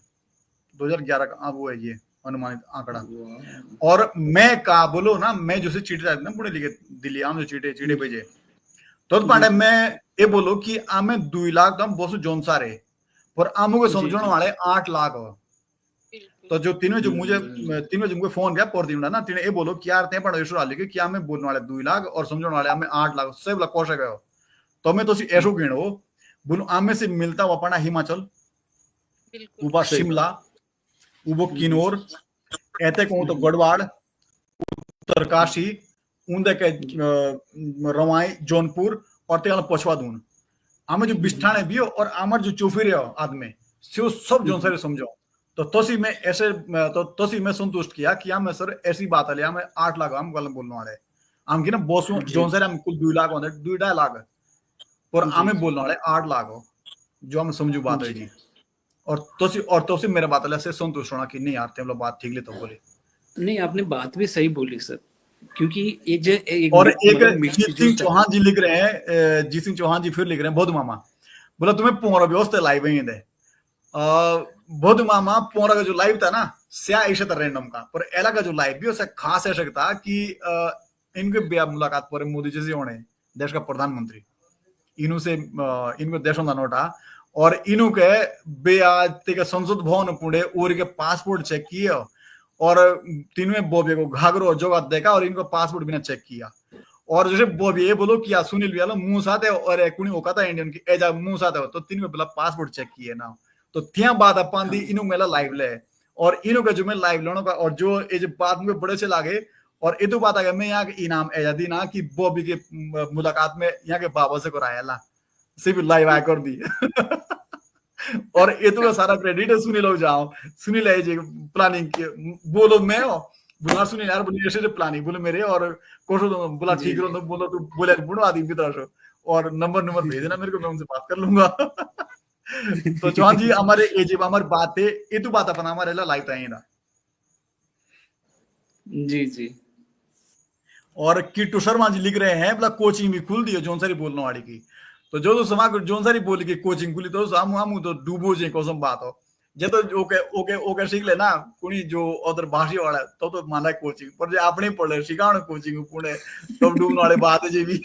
2011 का वो है ये अनुमानित आंकड़ा और मैं का बोलो ना मैं जो से चीटे जाते ना पुणे लिखे दिल्ली आम जो चीटे चीटे भेजे तो पांडे मैं ये बोलो कि आमे 2 लाख तो हम बहुत जोन सारे पर आमो को समझने वाले 8 लाख हो तो जो तीनों जो मुझे फोन किया पर दिन ना तीनों ये बोलो कि यार ते पढ़ो इशू लिखे कि हमें बोलने वाले 2 लाख और समझने वाले हमें 8 लाख सब लग कोश गयो तो मैं तो सी ऐसो गिनो बोलो आमे से मिलता हुआ पड़ा हिमाचल बिल्कुल उबा शिमला उबो किन्नौर ऐते कहूँ तो गढ़वाल, उत्तरकाशी, ऊंदे के रवाई, जौनपुर और तेल पछवा दून आमे जो बिष्ठाने भी हो और आमर जो चौफिरे हो आदमी से सब जोन सारे समझो तो तोसी में ऐसे तो तोसी में संतुष्ट किया कि हमें सर ऐसी बात है हमें 8 लाख हम गलत बोलने वाले हम की ना बॉसों जी जोन सारे हम कुल 2 लाख होते 2.5 लाख और जी हमें बोलने वाले 8 लाख हो जो हम समझू बात है जी जी और तोसी मेरे बात से संतुष्ट होना कि नहीं यार ते हम लोग बात ठीक ले तो बोले नहीं, आपने बात भी सही बोली सर, क्योंकि ये जो एक और एक मतलब मिक्स जीत जो सिंह चौहान जी लिख रहे हैं जीत सिंह चौहान जी फिर लिख रहे हैं बौद्ध मामा बोला तुम्हें पोंगरा व्यवस्था लाइव ही दे बौद्ध मामा पोंगरा का जो लाइव था ना स्या ऐसा था रैंडम का पर एला का जो लाइव भी उससे खास ऐसा था कि इनके बेया मुलाकात पर मोदी जी से होने देश का प्रधानमंत्री इनु से इनको देशों का नोटा और इनु के बेया ते संसद भवन पुणे और के पासपोर्ट चेक किए और तीनों बॉबी को घाघरो जगह देखा और इनको पासपोर्ट बिना चेक किया और जैसे बॉबी ये बोलो कि सुनील भी मुंह साथ है और कुणी होका था इंडियन की एजा मुंह साथ है तो तीन में बोला पासपोर्ट चेक किए ना तो त्या बात अपन दी हाँ इनु मेला लाइव ले और इनु का जो मैं लाइव लेनो का और जो ये जो बात में बड़े से लागे और ये तो बात आ गया मैं यहाँ के इनाम एजा दी ना कि बॉबी के मुलाकात में यहाँ के बाबा से कराया ला सिर्फ लाइव आया कर दी और ये तो सारा क्रेडिट है सुनील जाओ सुनील है जी प्लानिंग बोलो मैं हो बुला सुनील यार बोले ऐसे प्लानिंग बोले मेरे और कोशो तो बोला जी ठीक जी रहो बोलो तो बोले बुढ़ो आदमी की तरह और नंबर भेज देना मेरे को मैं उनसे बात कर लूंगा तो चौहान जी हमारे एजेब हमारी बात है ये तो बात अपन हमारे लाइव था ना जी जी और किट्टू शर्मा जी लिख रहे हैं बोला कोचिंग भी खुल दी है जोन सारी बोलने वाली की तो जो समा जोन सारी बोली की कोचिंग खुली तो हम तो डूबो जे कसम बात हो जे तो ओके ओके ओके सीख ले ना कुणी जो अदर भाषी वाला तो माना कोचिंग पर जो आपने पढ़े शिकाण कोचिंग पुणे तब डूबने वाले बात है जी भी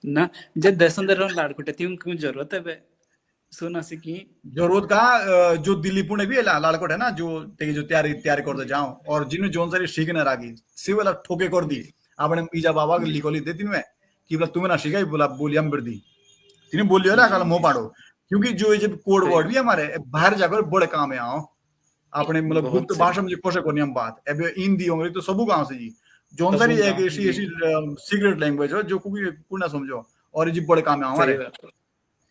ना जब दसन दर लाड़कोटे थी उनको जरूरत है बे सुना सी की जरूरत का जो दिल्ली पुणे भी है लालकोट है ना जो जो तैयारी तैयारी करते जाओ और जिन्हें जोन सारी सीखने रागी सिवला ठोके कर दी आपने पीजा बाबा के लिखोली देती में कि बोला तुम्हें ना सीखा बोला बोली हम दी तिने बोलियो ना कल मुंह पाड़ो क्योंकि जो ये जब कोड वर्ड भी हमारे बाहर जाकर बड़े काम है आओ आपने मतलब गुप्त भाषा में कोशे को नियम बात अब हिंदी होंगे तो सबू गांव से जी जोन सारी एक ऐसी ऐसी सीक्रेट लैंग्वेज हो जो कोई पूर्ण समझो और जी बड़े काम है हमारे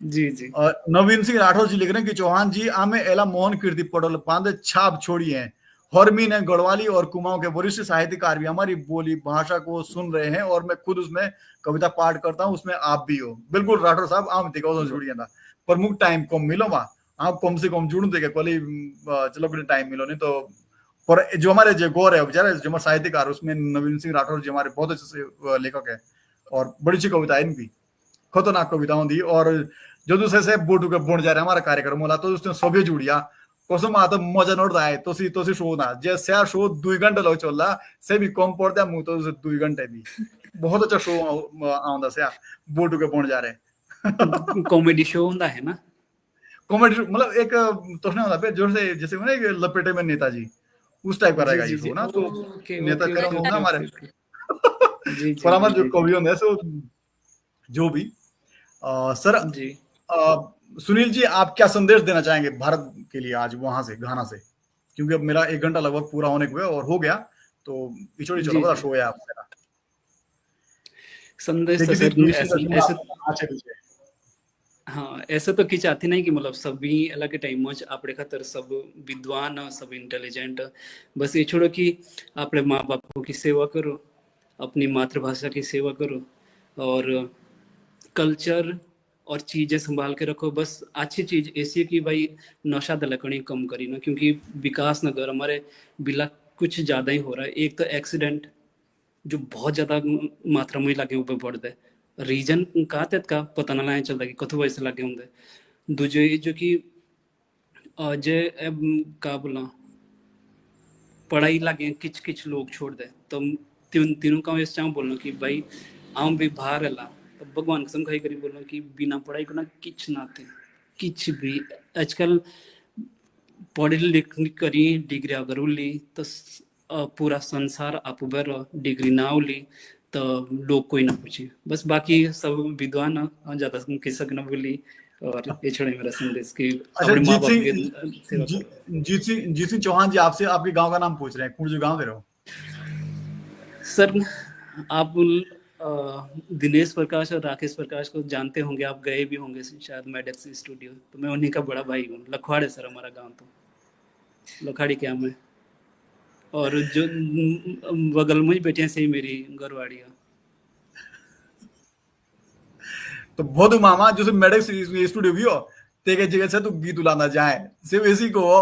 जी जी नवीन सिंह राठौर जी लिख रहे हैं कि चौहान जी आमे एला मोहन कीर्ति पटोल पांदे छाप छोड़ी है हरमीन है गढ़वाली और कुमाऊं के वरिष्ठ साहित्यकार भी हमारी बोली भाषा को सुन रहे हैं और मैं खुद उसमें कविता पाठ करता हूँ उसमें आप भी हो बिल्कुल राठौर साहब आम देखो जुड़िए ना पर मुझे टाइम कम मिलो वहां आप कम से कम जुड़ देगा कल चलो टाइम मिलो नहीं तो पर जो हमारे जो गौर है बेचारे जो हमारे साहित्यकार उसमें नवीन सिंह राठौर जी हमारे बहुत अच्छे से लेखक है और बड़ी अच्छी कविता है इनकी खतरनाक कविताओं दी और जो दूसरे से बोटू के बोन जा रहे हमारा कार्यक्रम होला तो उसने सभी जुड़िया कसम आता मजा नोट आए तो शो ना जे स्या शो 2 घंटे लग चलला से भी कम पड़ता मुंह तो 2 घंटे भी बहुत अच्छा शो आंदा स्या बोटू के बोन जा रहे कॉमेडी शो होता है ना कॉमेडी मतलब एक तो नहीं होता जो से जैसे ना लपेटे में नेताजी उस टाइप का रहेगा ये शो ना तो नेता तेरा होगा हमारे पर हमारे जो कवि होंगे सो जो भी सर जी सुनील जी आप क्या संदेश देना चाहेंगे भारत के लिए आज वहां से घाना से क्योंकि अब मेरा 1 घंटा लगभग पूरा होने को है और हो गया तो पिछोड़ी चलो बड़ा शो है आपका संदेश तो ऐसे हाँ ऐसे तो की चाहती नहीं कि मतलब सभी अलग के टाइम आपने खातर सब विद्वान सब इंटेलिजेंट बस ये छोड़ो कि अपने माँ बापों की सेवा करो अपनी मातृभाषा की सेवा करो और कल्चर और चीज़ें संभाल के रखो बस अच्छी चीज़ ऐसी है कि भाई नशा दलकनी कम करी ना क्योंकि विकास नगर हमारे बिला कुछ ज़्यादा ही हो रहा है एक तो एक्सीडेंट जो बहुत ज़्यादा मात्रा में लगे ऊपर बढ़ता है रीजन का का पता ना चलता कि कथों वैसे लगे होंगे दूजे जो कि जे का बोला पढ़ाई लगे किच किच लोग छोड़ दे तो तीनों का इस चाहूँ बोलना कि भाई आम भी बाहर है तो भगवान कसम खाई करी बोलना कि बिना पढ़ाई को ना किच ना थे किच भी आजकल पढ़ी लिख करी डिग्री अगर ली तो पूरा संसार आप उबर डिग्री ना ली तो लोग कोई ना पूछे बस बाकी सब विद्वान ज़्यादा किसक न बोली और ये छोड़े मेरा संदेश कि अच्छा, अपने माँ जीत बाप सिंह की सेवा जी, करो। जीत सिंह चौहान जी आपसे आपके गांव का नाम पूछ रहे हैं, कौन जो गांव दे रहे हो? सर आप दिनेश प्रकाश और राकेश प्रकाश को जानते होंगे, आप गए भी होंगे शायद मेडेक्स स्टूडियो, तो मैं उन्हीं का बड़ा भाई हूँ। लखवाड़े सर हमारा गांव, तो लखाड़ी क्या में, और जो बगल में ही बैठे हैं सही मेरी घरवाड़िया। तो बहुत मामा जो मेडिक स्टूडियो भी हो ते के जगह से तू गीत उलाना जाए सिर्फ इसी को हो।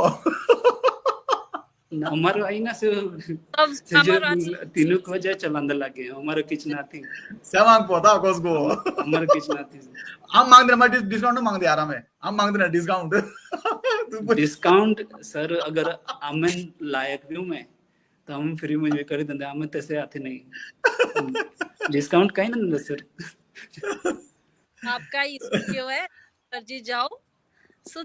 हमारे आई ना से सब जो हमारा तीनों को वजह चलाने लगे हमारे किच ना थी, सेवांग पोता कोसको हमारे किच ना थी। हम मांग रहे हमारे डिस्काउंट मांग दे आराम है, हम मांग रहे डिस्काउंट। तू डिस्काउंट सर अगर हमें लायक भी हूँ मैं तो हम फ्री में भी कर देंगे, हमें तैसे आते नहीं, डिस्काउंट कहीं ना सर। आपका ही स्टूडियो है सर जी, जाओ सो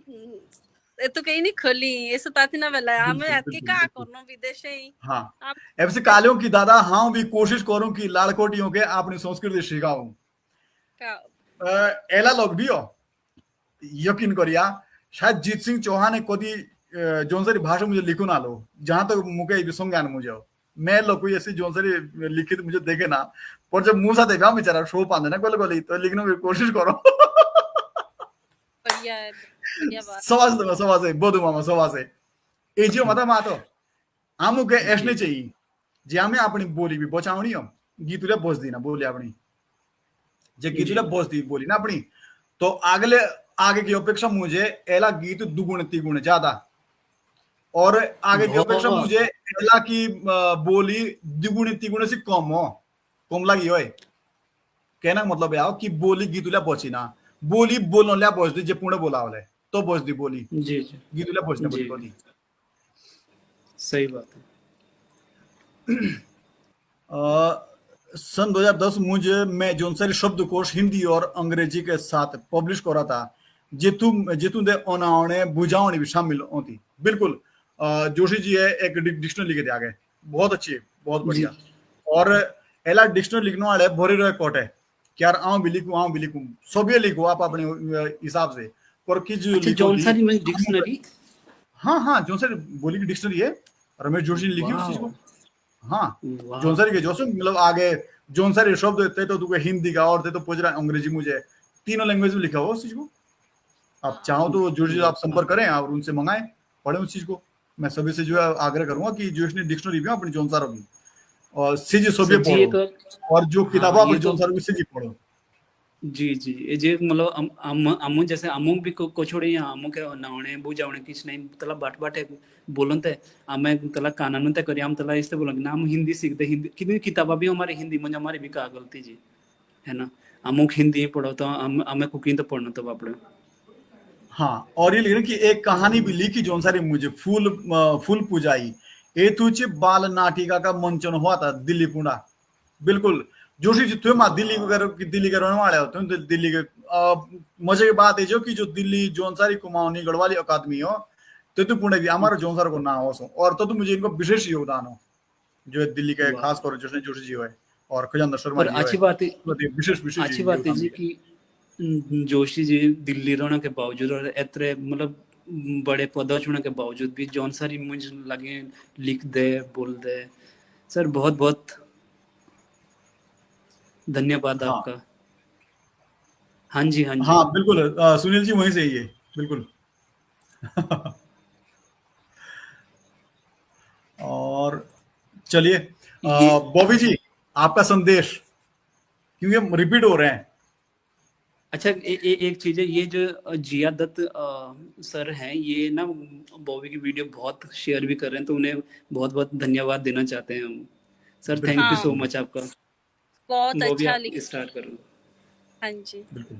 ये तो कहीं नहीं खोली, ये सो ताती ना बेला हमें आपके का करनो विदेशे ही हाँ आप ऐसे कालियों की दादा हाँ भी कोशिश करूं कि लाड़कोटियों के अपनी संस्कृति सिखाऊं। का एला लोग भी हो यकीन करिया शायद जीत सिंह चौहान ने कदी जोनसरी भाषा मुझे लिखो ना लो जहां तक मुके भी संज्ञान मुझे हो मैं लोग कोई ऐसी जोनसरी लिखित मुझे देखे ना, पर जब मुंह साथ देखा बेचारा शो पाने ना कोले कोले तो लिखने की कोशिश करो। बढ़िया है, बढ़िया बात। सवासे बोधु मामा सवासे ए जियो मता मातो आमु के ऐसने चाहिए जे हमें अपनी बोली भी बचावनी हो गीतुला बोझ दी ना बोली अपनी जे गीतुला बोझ दी बोली ना अपनी तो अगले आगे की अपेक्षा मुझे एला गीत दुगुण तिगुण ज्यादा, और आगे की अपेक्षा बहुत। मुझे एला की बोली द्विगुण तिगुण से कम हो, कम लगी हो कहना मतलब है कि बोली गीतुला बची ना बोली बोलने बोझ दी जे पुणे बोला वाले तो बोझ दी बोली जी जी गीतुला बोझने जी, बोली सही बात है। सन 2010 मुझे मैं जोनसरी शब्दकोश हिंदी और अंग्रेजी के साथ पब्लिश करा था जेतु दे ओनावणे बुझावणी भी शामिल होती बिल्कुल। जोशी जी है एक डिक्शनरी लिखे थे आगे, बहुत अच्छी है, बहुत जी बढ़िया। और एला डिक्शनरी लिखने वाले भरे रहे कोट है कि यार आऊं भी लिखूं सब ये लिखो आप अपने हिसाब से पर की जो अच्छा, लिखो जॉनसन में डिक्शनरी। हाँ जोनसरी बोली की डिक्शनरी है, रमेश जोशी ने लिखी उस चीज को। हाँ वाह जोनसरी के जोश मतलब आगे जोनसरी शब्द थे तो तुके हिंदी का और थे तो पूछ रहा अंग्रेजी मुझे तीनों लैंग्वेज में लिखा हुआ उस चीज को। आप चाहो तो जो चीज आप संपर्क करें और उनसे मंगाएं पढ़ें उस चीज को। मैं सभी से जो है आग्रह करूंगा कि जो इसने डिक्शनरी भी अपनी जोनसारों की और सीजी सभी सर जी ये पढ़ो तो, और जो हाँ किताबें ये अपनी तो जोनसारों की सीजी पढ़ो। जी जी ये जे मतलब अमु जैसे अमु भी को छोड़े या अमु के नावणे बुझावणे किछ नहीं तला बाट बाट बोलन ते आमे तला कानून ते करी हम तला इससे बोलन ना हम हिंदी सीखते हिंदी कितनी किताबा भी हमारी हिंदी में हमारी भी का गलती जी है ना, अमुक हिंदी पढ़ो तो हमें कुकिंग तो पढ़ना तो बापड़े। हाँ और ये लिख कि एक कहानी भी लिखी जोनसारी मुझे फूल पूजाई ए तुझे बाल नाटिका का मंचन हुआ था दिल्ली पुणा। बिल्कुल जोशी जी तुम दिल्ली के रहने वाले हो तुम दिल्ली के मजे की बात है जो कि जो दिल्ली जोनसारी कुमाऊनी गढ़वाली अकादमी हो तो पुणे भी हमारा जोनसार को ना हो सो और तो मुझे इनको विशेष योगदान हो जो है दिल्ली के वाह, खास कर जोशी जी हो और खजानदार शर्मा पर जी अच्छी हो बात है, विशेष विशेष अच्छी बात है योगदान जी दिए। कि जोशी जी दिल्ली रहने के बावजूद और इतने मतलब बड़े पदों छूने के बावजूद भी जौन सारी मुझे लगे लिख दे बोल दे, सर बहुत बहुत धन्यवाद हाँ आपका। हाँ जी हाँ जी हाँ बिल्कुल सुनील जी वहीं से ही है बिल्कुल। और चलिए ये बॉबी जी आपका संदेश क्योंकि रिपीट हो रहे हैं। अच्छा एक चीज है, ये जो जिया दत्त सर हैं ये ना बॉबी की वीडियो बहुत शेयर भी कर रहे हैं, तो उन्हें बहुत बहुत धन्यवाद देना चाहते हैं हम। सर थैंक बिल्कुल यू हाँ सो मच आपका। बहुत बॉबी अच्छा आप लिख, स्टार्ट करो। हाँ जी। बिल्कुल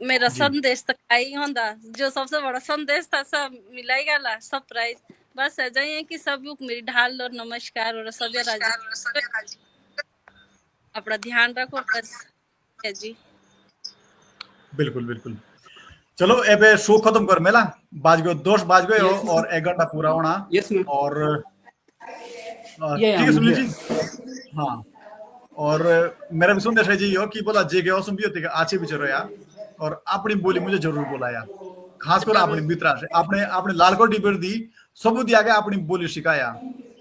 मेरा जी संदेश तो आई होंदा जो सबसे बड़ा संदेश था सब मिलाएगा ला सरप्राइज बस ऐसा ही है कि सब लोग मेरी ढाल और नमस्कार और सभी राजी अपना ध्यान रखो बस है जी। बिल्कुल बिल्कुल चलो एबे शो खत्म कर मेला बाज गयो 10 बाज गए हो यस और 1 घंटा पूरा होना यस मैम, और ये ठीक है हम सुनील जी। हियर। हाँ और मेरा भी संदेश है जी यो कि बोला जे गयो सुन भी होती है अच्छे भी चलो यार और अपनी बोली मुझे जरूर बोलाया, खासकर अपनी मित्रा से अपने अपने लालकोटी पर दी सब दिया गया अपनी बोली सिखाया,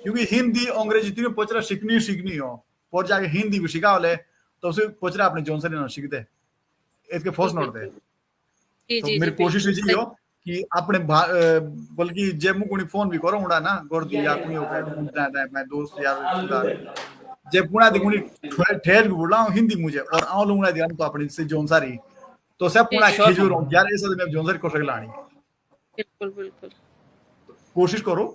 क्योंकि हिंदी अंग्रेजी तीनों पोचरा सीखनी हो और जाके हिंदी भी सिखा ले तो उसे पोचरा अपने जोन से ना सीख दे इसके फोर्स नोट दे। जी तो जी मेरी जी कोशिश बिल्कुल ये हो कि अपने बल्कि जे मु कोनी फोन भी करो उड़ा ना गोर दिया कोनी हो गया मैं दोस्त यार रिश्तेदार जे पुणा दी कोनी ठेर भी बोला हिंदी मुझे और आउ लूंगा दिया तो अपनी से जोन सारी तो सब पुणा जी, खिजूर हो यार ऐसा मैं जोन सारी को लानी बिल्कुल बिल्कुल। कोशिश करो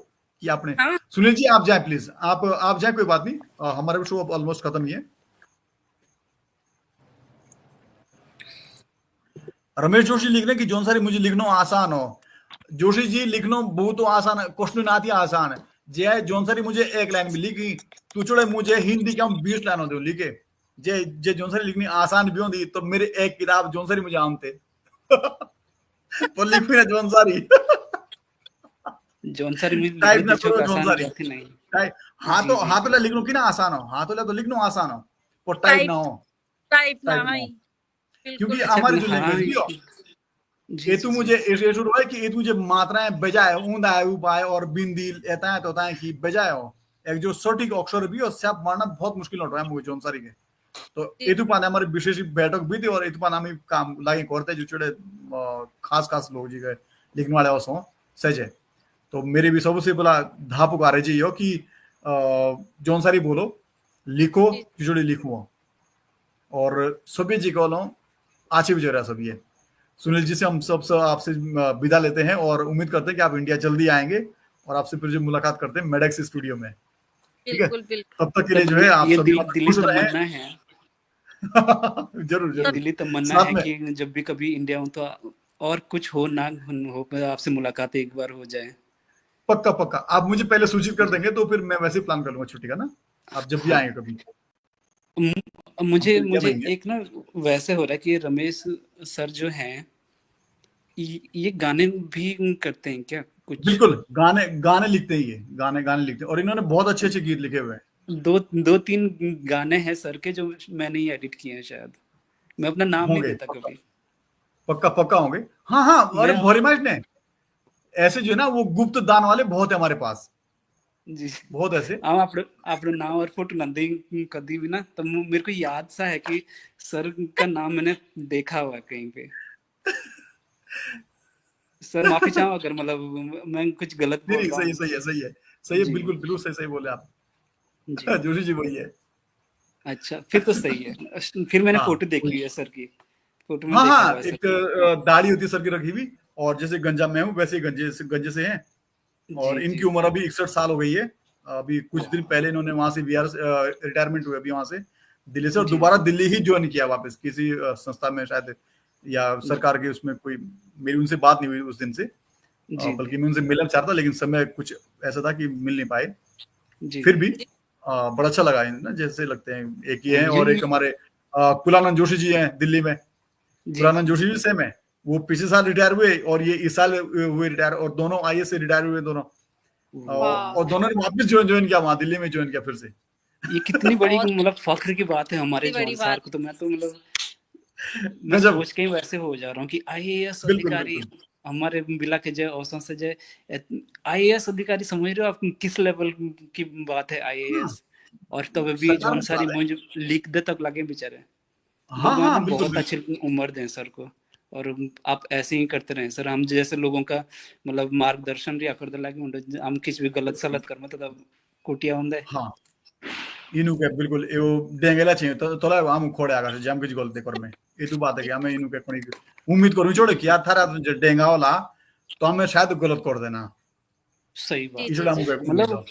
कि आपने हाँ सुनील जी आप जाए प्लीज आप जाए कोई बात नहीं हमारा शो अब ऑलमोस्ट खत्म ही है। रमेश जोशी लिखने की जोन सारी मुझे लिखना आसान हो जोशी जी लिखना बहुत आसान है क्वेश्चन आती आसान है जे जोन सारी मुझे एक लाइन में लिखी तू चुड़े मुझे हिंदी के हम 20 लाइन होते लिखे जे जे जोन सारी लिखनी आसान भी होती तो मेरे एक किताब जोन सारी मुझे आमते तो लिखी ना जोन सारी जोन सारी में टाइप लिखने ना तो करो जोन आसान सारी जाती नहीं। हाँ तो जी हाँ जी तो लिखनो की ना आसान हो हाँ तो लिखनो आसान हो और टाइप टाइप ना हो टाइप ना टाइप ना हाँ हो बिल्कुल क्योंकि अच्छा हमारी जो हाँ लैंग्वेज भी हो जी ये जी तू जी मुझे ऐसे शुरू है कि ये तुझे मात्राएं बजाय ऊंदा है उपाय और बिंदी एता है तो होता है कि बजाय हो एक जो सटीक अक्षर भी हो सब मारना बहुत मुश्किल होता है मुझे जोन सारी के तो जी ये तू पाने हमारी विशेष बैठक भी थी और ये तू पाने हम काम लागे करते जो चुड़े खास खास लोग जी गए लिखने वाले हो सजे तो मेरे भी सबसे बड़ा धा पुकारे जी हो कि जोन सारी बोलो लिखो जी जुड़े लिखो और सभी जी को लो आची भी जरा सभी है। सुनील जी से हम सब आपसे विदा लेते हैं और उम्मीद करते हैं कि आप इंडिया जल्दी आएंगे और आपसे फिर जो मुलाकात करते हैं मेडेक्स स्टूडियो में ठीक है। बिल्कुल बिल्कुल। तब तक के लिए तब जो है आप ये सभी दिली खुश रहे तमन्ना है जरूर ये जरूर दिली तमन्ना साथ है में कि जब भी कभी इंडिया हूँ तो और कुछ हो ना हो आपसे मुलाकात एक बार हो जाए। पक्का पक्का आप मुझे पहले सूचित कर जी देंगे तो फिर मैं वैसे ही प्लान कर लूंगा छुट्टी का ना आप जब भी हाँ आएंगे कभी हम मुझे फिर क्या मुझे देंगे। एक ना वैसे हो रहा है कि रमेश सर जो हैं ये गाने भी करते हैं क्या कुछ। बिल्कुल गाने गाने लिखते हैं ये गाने गाने लिखते हैं और इन्होंने बहुत अच्छे अच्छे गीत लिखे हुए हैं। दो दो तीन गाने हैं सर के जो मैंने ही एडिट किए हैं शायद मैं अपना नाम नहीं होंगे देता पक्का कभी। पक्का पक्का होंगे हाँ हाँ अरे मैं भोरी माइट ने ऐसे जो है ना वो गुप्त दान वाले बहुत है हमारे पास जी बहुत ऐसे हम આપણું નામ और फोटो ना दें कभी भी ना तो मेरे को याद सा है कि सर का नाम मैंने देखा हुआ है कहीं पे। सर माफी चाहूँ अगर मतलब मैं कुछ गलत नहीं बोल नहीं रहा सही हूँ। सही है सही है सही है जी बिल्कुल बिल्कुल सही सही बोले आप जी जोशी जी वही है। अच्छा फिर तो सही है फिर मैंने हाँ फोटो देखी वही हुई है सर की फोटो में हाँ देखा हुआ हाँ है सर एक की। दाढ़ी होती है सर की रखी हुई और जैसे गंजा में हूँ वैसे ही गंजे से हैं और जी इनकी जी उम्र अभी 61 साल हो गई है। अभी कुछ दिन पहले इन्होंने वहां से बिहार रिटायरमेंट हुए अभी वहां से दिल्ली से और जी दोबारा दिल्ली ही ज्वाइन किया वापस किसी संस्था में शायद या जी सरकार के उसमें कोई मेरी उनसे बात नहीं हुई उस दिन से जी जी बल्कि मैं उनसे मिलना चाहता था लेकिन समय कुछ ऐसा था कि मिल नहीं पाए जी फिर भी जी बड़ा अच्छा लगा ना जैसे लगते हैं एक ही हाँ, है और एक हमारे कुलानंद जोशी जी हैं दिल्ली में जी कुलानंद जोशी भी सेम है वो पिछले साल रिटायर हुए और ये इस साल हुए रिटायर और दोनों आईएएस से रिटायर हुए दोनों वाह और दोनों ने वापस ज्वाइन किया वहां दिल्ली में ज्वाइन किया फिर से ये कितनी बड़ी बहुत मतलब फख्र की बात है हमारे बड़ी जॉन बात। सर को तो मैं तो मतलब मैं गजब सोच के ही वैसे हो जा रहा हूँ कि आईएएस बिल्कुल अधिकारी बिल्कुल हमारे बिला के जय औसत से जय आईएएस अधिकारी समझ रहे हो आप किस लेवल की बात है हाँ आईएएस और तब भी सरकार जॉन में सारी सवाल है मुझे लिख दे तक लगे बेचारे हाँ भगवान हाँ ने बिल्कुल बहुत बिल्कुल अच्छी उम्र दें सर को और आप ऐसे ही करते रहें सर हम जैसे लोगों का मतलब मार्गदर्शन रिया कर लगे हम किसी भी गलत सलत कर मतलब कुटिया होंगे। हाँ इनू के बिल्कुल एओ डेंगेला चाहिए तो तोला हम खोड़े आगा जाम कुछ गलती कर में ये तो बात है कि हमें इनू के कोनी उम्मीद करूं छोड़े कि यार थारा डेंगा वाला तो हमें शायद गलत कर देना सही जी बात जी इसलिए हम जी उम्मीद मतलब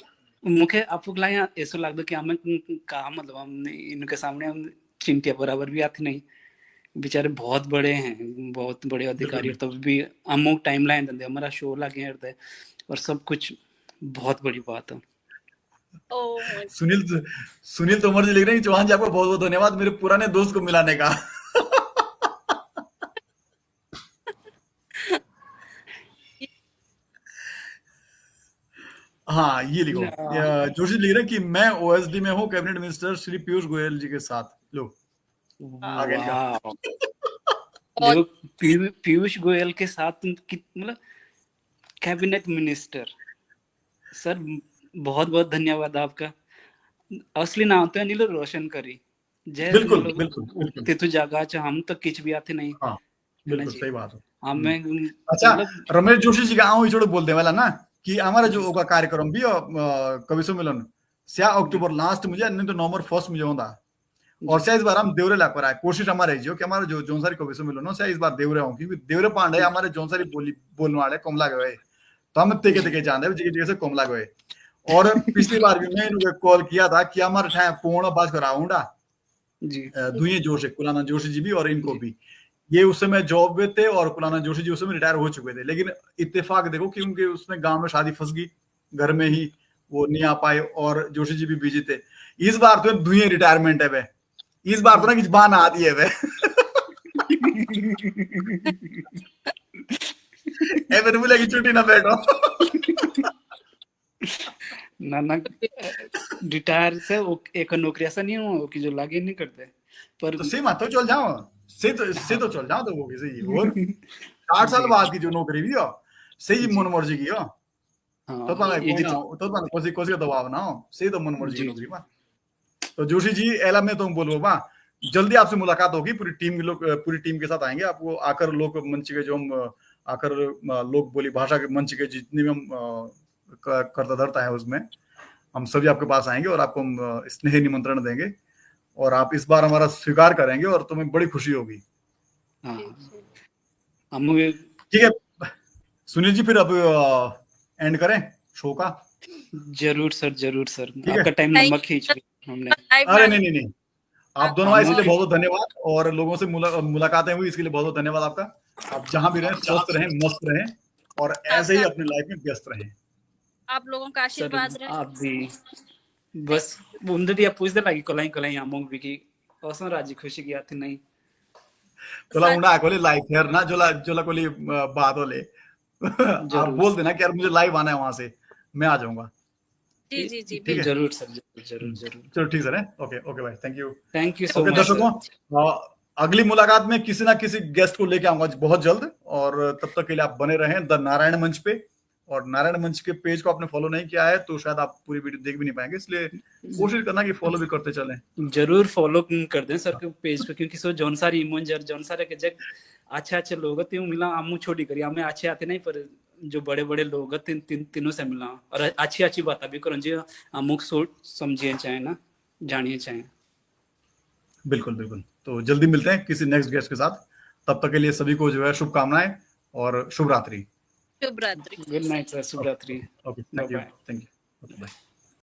मुखे आपको लाया ऐसा लगता कि हमें कहा मतलब हमने इनके सामने हम चिंटिया बराबर भी आते नहीं बेचारे बहुत बड़े हैं बहुत बड़े बिल्कुल अधिकारी और बिल्कुल तब भी अमुक टाइम लाइन देंगे हमारा शो लगे रहता है और सब कुछ बहुत बड़ी बात है। ओह सुनील सुनील तोमर जी लिख रहे हैं चौहान जी आपका बहुत बहुत धन्यवाद मेरे पुराने दोस्त को मिलाने का हाँ ये लिखो जोशी लिख रहे हैं कि मैं ओएसडी में हूँ कैबिनेट मिनिस्टर श्री पीयूष गोयल जी के साथ लो आ गया इनका वाह बहुत देखो पीयूष गोयल के साथ मतलब कैबिनेट मिनिस्टर, सर बहुत बहुत धन्यवाद आपका। असली नाम तो अनिल रोशन करी जय बिल्कुल मतलब बिल्कुल बिल्कुल तेतु जागा हम तो किच भी आते नहीं हाँ है ना बिल्कुल जी। सही बात है। हमें अच्छा मतलब रमेश जोशी जी का आऊँ इचोड़ बोल दे वाला ना कि हमारा जो होगा कार्यक्रम भी कवि सम्मेलन स्या अक्टूबर लास्ट मुझे नहीं तो नवंबर फर्स्ट मुझे होता और जी स्या इस बार हम देवरे ला पर आए कोशिश हमारे जो कि हमारा जो जोनसारी कवि सम्मेलन हो स्या इस बार देवरे हों क्योंकि देवरे पांडे हमारे जोनसारी बोलने वाले कोमला गए तो हम तेके तेके जानते हैं जगह से कोमला गए और पिछली बार भी मैं इनको कॉल किया था कि हमारे ठाए पूर्ण बात कराऊंगा जी दुए जोशी कुलाना जोशी जी भी और इनको जी। भी ये उस समय जॉब में थे और कुलाना जोशी जी उस समय रिटायर हो चुके थे लेकिन इत्तेफाक देखो कि उनके उसमें गांव में शादी फंस गई घर में ही वो नहीं आ पाए और जोशी जी भी बिजी थे। इस बार तो दुए रिटायरमेंट है वे इस बार तो ना कि बान आ दिए वे एवं बोले कि छुट्टी ना बैठो ना ना रिटायर से एक नौकरी ऐसा नहीं हो कि जो लागे नहीं करते पर तो सेम तो चल जाओ से तो चल जाओ तो वो किसी और 60 साल जी बाद की जो नौकरी भी हो सही जी मन मर्जी की हो हाँ तो पाना ये कोई जो ना तो पाना कोसी का दबाव ना हो सही तो मन मर्जी की जी नौकरी बा तो जोशी जी एला में तुम बोलो बा जल्दी आपसे मुलाकात होगी पूरी टीम के लोग पूरी टीम के साथ आएंगे आपको आकर लोक मंच के जो हम आकर लोक बोली भाषा के मंच के जितने भी हम करता धरता है उसमें हम सभी आपके पास आएंगे और आपको हम स्नेह निमंत्रण देंगे और आप इस बार हमारा स्वीकार करेंगे और तुम्हें बड़ी खुशी होगी। हाँ जी, जी। हम ठीक है सुनील जी फिर अब एंड करें शो का। जरूर सर ठीक है आपका टाइम Thank लंबा you, खींच sir. लिया हमने लाइव अरे में नहीं आप दोनों हम आए इसके लिए लोग बहुत बहुत धन्यवाद और लोगों से मुलाकातें हुई इसके लिए बहुत बहुत धन्यवाद आपका। आप जहां भी रहें स्वस्थ रहें मस्त रहें और ऐसे ही आपका अपनी लाइफ में व्यस्त रहें। आप लोगों का सर आशीर्वाद रहे। आप भी बस उन्दे पूछते लगी कलाई कलाई आमोग भी की औसम राजी खुशी की आती नहीं तोला सर उंडा कोली लाइव फेर ना जोला जोला कोली बात होले आप जरूर बोल देना कि यार मुझे लाइव आना है वहां से मैं आ जाऊंगा। जी जी जी ठीक है जरूर सर जरूर चलो ठीक सर है ओके ओके भाई thank you so okay much दर्शकों सर अगली मुलाकात में किसी ना किसी गेस्ट को लेके आऊंगा बहुत जल्द और तब तक के लिए आप बने रहें द नारायण मंच पे और नारायण मंच के पेज को आपने फॉलो नहीं किया है तो शायद आप पूरी वीडियो देख भी नहीं पाएंगे इसलिए कोशिश करना कि फॉलो भी करते चलें। जरूर फॉलो कर दें सर के पेज पे क्योंकि सो जौन सारी इमोन जौन सारे के जग अच्छे लोग त्यों मिला आमू छोड़ी करी हमें अच्छे आते नहीं पर जो बड़े बड़े लोग तीनों से मिला और अच्छी बात भी करो जो अमुक सोच समझिए चाहे ना जानिए चाहे। बिल्कुल तो जल्दी मिलते हैं किसी नेक्स्ट गेस्ट के साथ तब तक के लिए सभी को जो है शुभकामनाएं और शुभ रात्रि। शुभ रात्रि। गुड नाइट सर शुभ रात्रि okay thank you bye. Okay bye.